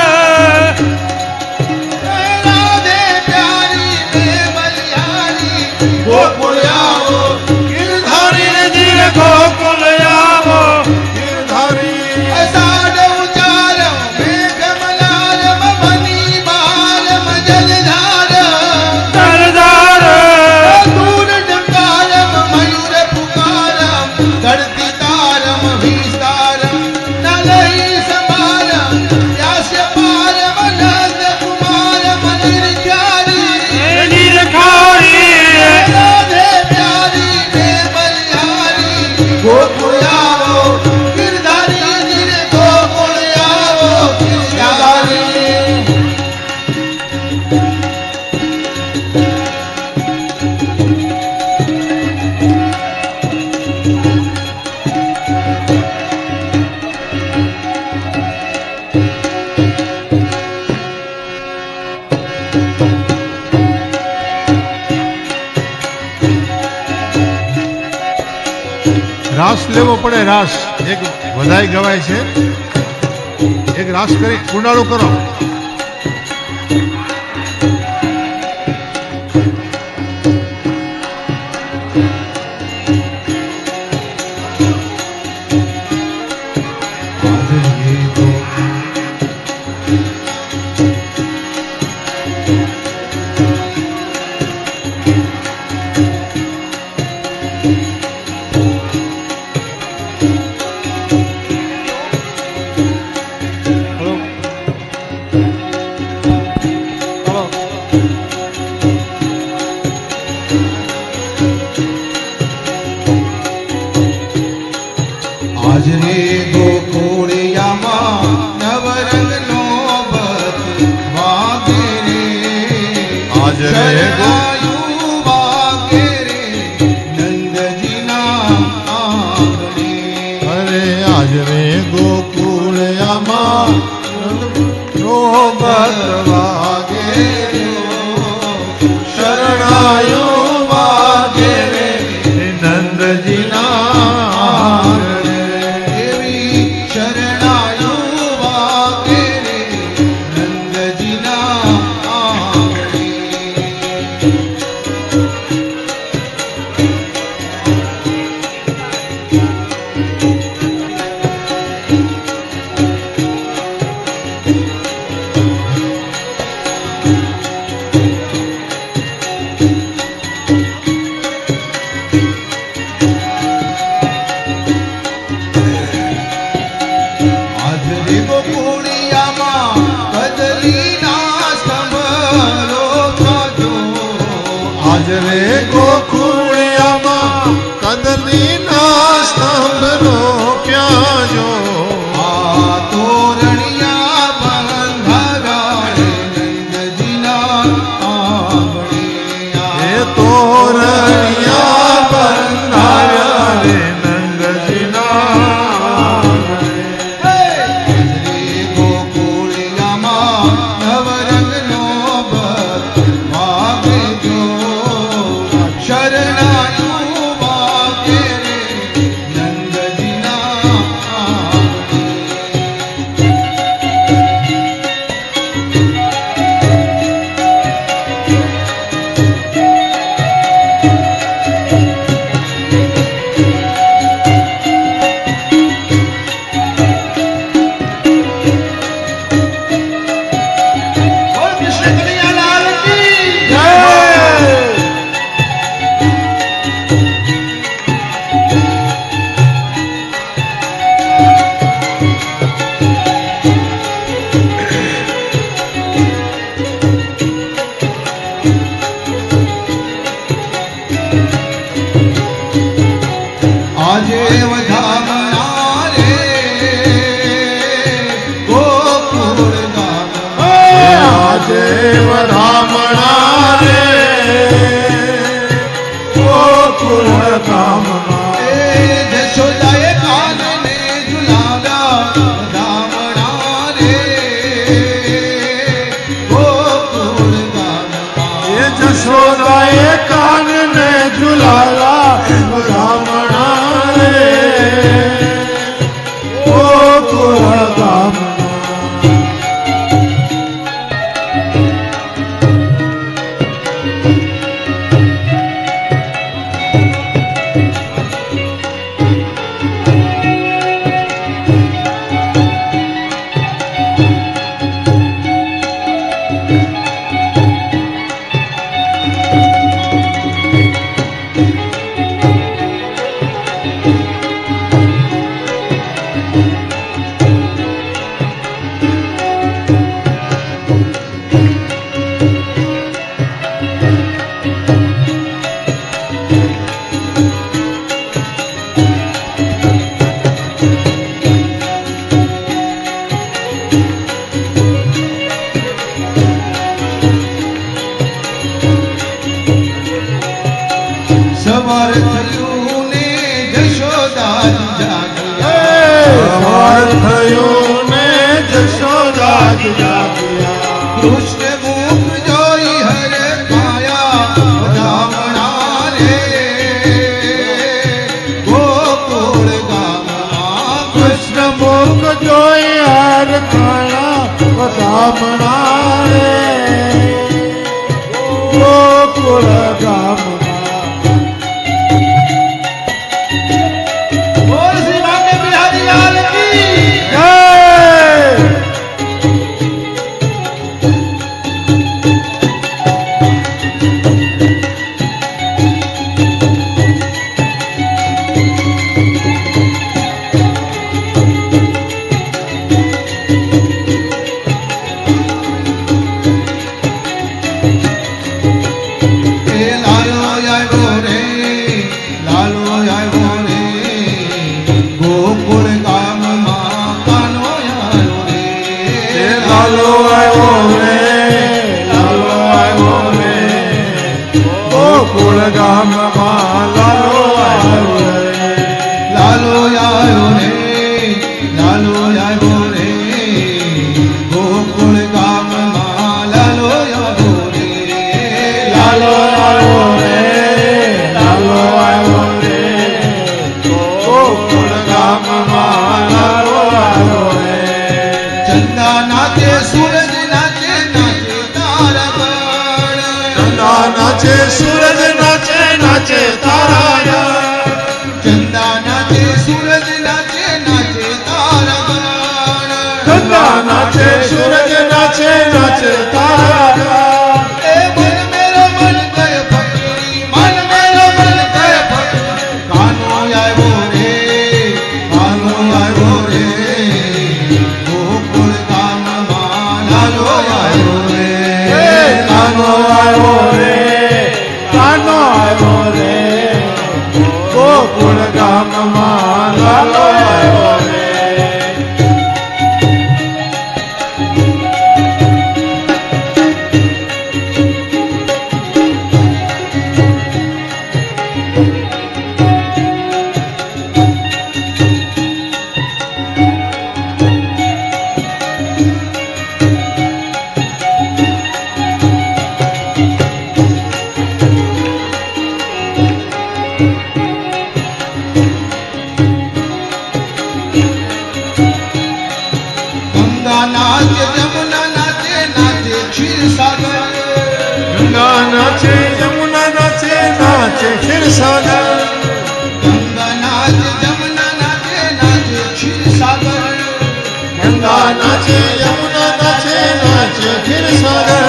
राधे प्यारी में बलिहारी गोकुल आओ गिरधारी दिल गोकुल आवो गिरधारी साड उतार मेघ मलारम मणि बारम जलधार जलधार दूर डकारम मयूर पुकारम धरती तारम विस्तारम नलई समारम व्यास पारम नंद कुमारम निर्चारी नीलखारी राधे प्यारी में बलिहारी गोकुल आओ गिरधारी दिल गोकुल आओ गिरधारी રાસ લેવો પડે રાસ એક વધાઈ ગવાય છે એક રાસ કરી કુંડાળો કરો આજ રે ગોકુળિયામાં નવરંગનો બત વાગે રે નંદીના સ્તંભનો ક્યાં જો આ તોરણિયા બંધાવ્યા રે નંદજીના આંગણે. એ તોરણિયા બંધાવ્યા રે નંદજીના શ્રી ગોકુળિયામાં નવરંગનો વાગે જો શરણાયું વાગે રે નંદજીના આંગણે. બોલ કૃષ્ણ કનૈયાલાલ કી જય. આજે વધામણા રે ગોકુળ ગામમાં. આજે વધામણા રે ગોકુળ ગામમાં એ જશોદાએ કાનને ઝુલાવ્યા વધામણા રે ગોકુળ ગામમાં. એ જશોદાએ કાનને ઝુલાલા ગામણા રે ગોકુળ ગામમાં સવાર થયું ને જશોદાજી જાગ્યા. સવાર થયું ને જશોદાજી જાગ્યા. કૃષ્ણ મુખ જોઈ હરે કાયા વધામણા રે ગોકુળ ગામમાં. કૃષ્ણ મુખ જોઈ હર ખાણા વધામણા રે ગોકુળ ગામમાં બોલ શ્રી વાકે બિહારી લાલ કી જય. ગોકુળ ગામમાં લાલો આવ્યો રે. ગંગા નાચે જમુના નાચે નાચે ક્ષીરસાગર. ગંગા નાચે યમુના નાચે નાચે ક્ષીરસાગર. ગંગા નાચે જમુના નાચે નાચે ક્ષીરસાગર. ગંગા નાચે યમુના નાચે નાચે ક્ષીરસાગર.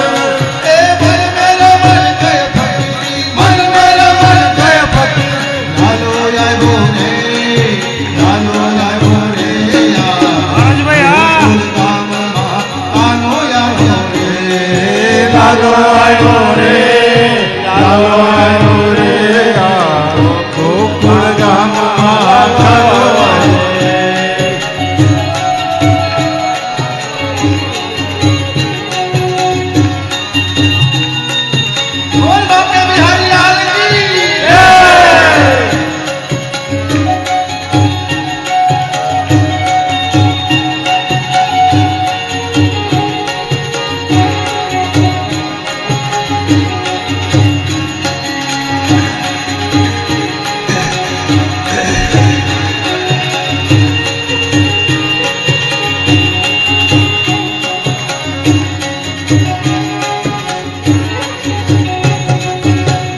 એ મન મેરા મન ગય ફકીરી, મન મેરા મન ગય ફકીરી. લાલો આવ્યો રે, લાલો આવ્યો રે યા. રાજભાઈ હા ગોકુળ ગામમાં કાનો આવ્યો રે. લાલો આવ્યો રે, લાલો આવ્યો રે આ. ગોકુળ ગામમાં લાલો આવ્યો રે. બોલ બાપે બિહારી લાલ કી.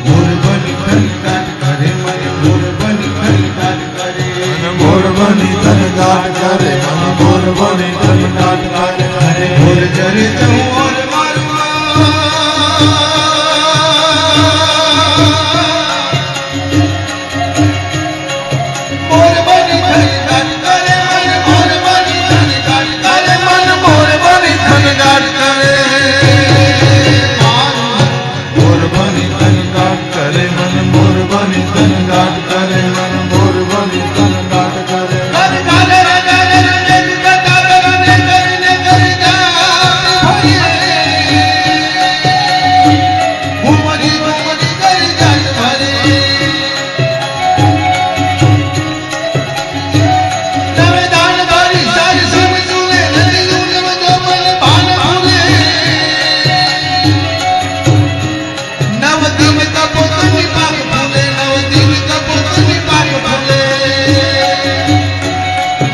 મોર બની ખનગાટ કરે મને, મોર બની ખનગાટ કરે. મોર બની તનગાટ કરે, મને મોર બની તનગાટ કરે. મોર જરે જઉં ઓર મારું. મોર બની ખનગાટ કરે મને, મોર બની ખનગાટ કરે મને, મોર બની ખનગાટ કરે. મોર બની તનગાટ કરે, મને મોર બની તનગાટ કરે. મને મોર બની તનગાટ કરે.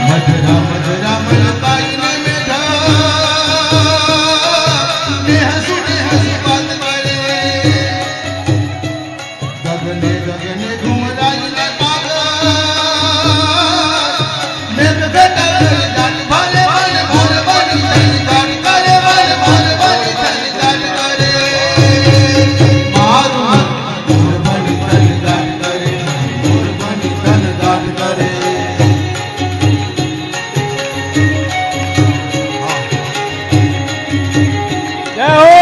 મધરા મધરા મલકાઈને બેઠા, ને હસુ વાત કરે. ગગને ગગને ઘુમરાઈને પાગલ, મેઘ બેટા કરી ગાટ ભાલે ભાલે મોર બની તનગાટ કરે, ભાલે મોર બની તનગાટ કરે. મારું મોર બની તનગાટ કરે, મોર બની તનગાટ કરે. જય હો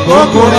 ગોકુળ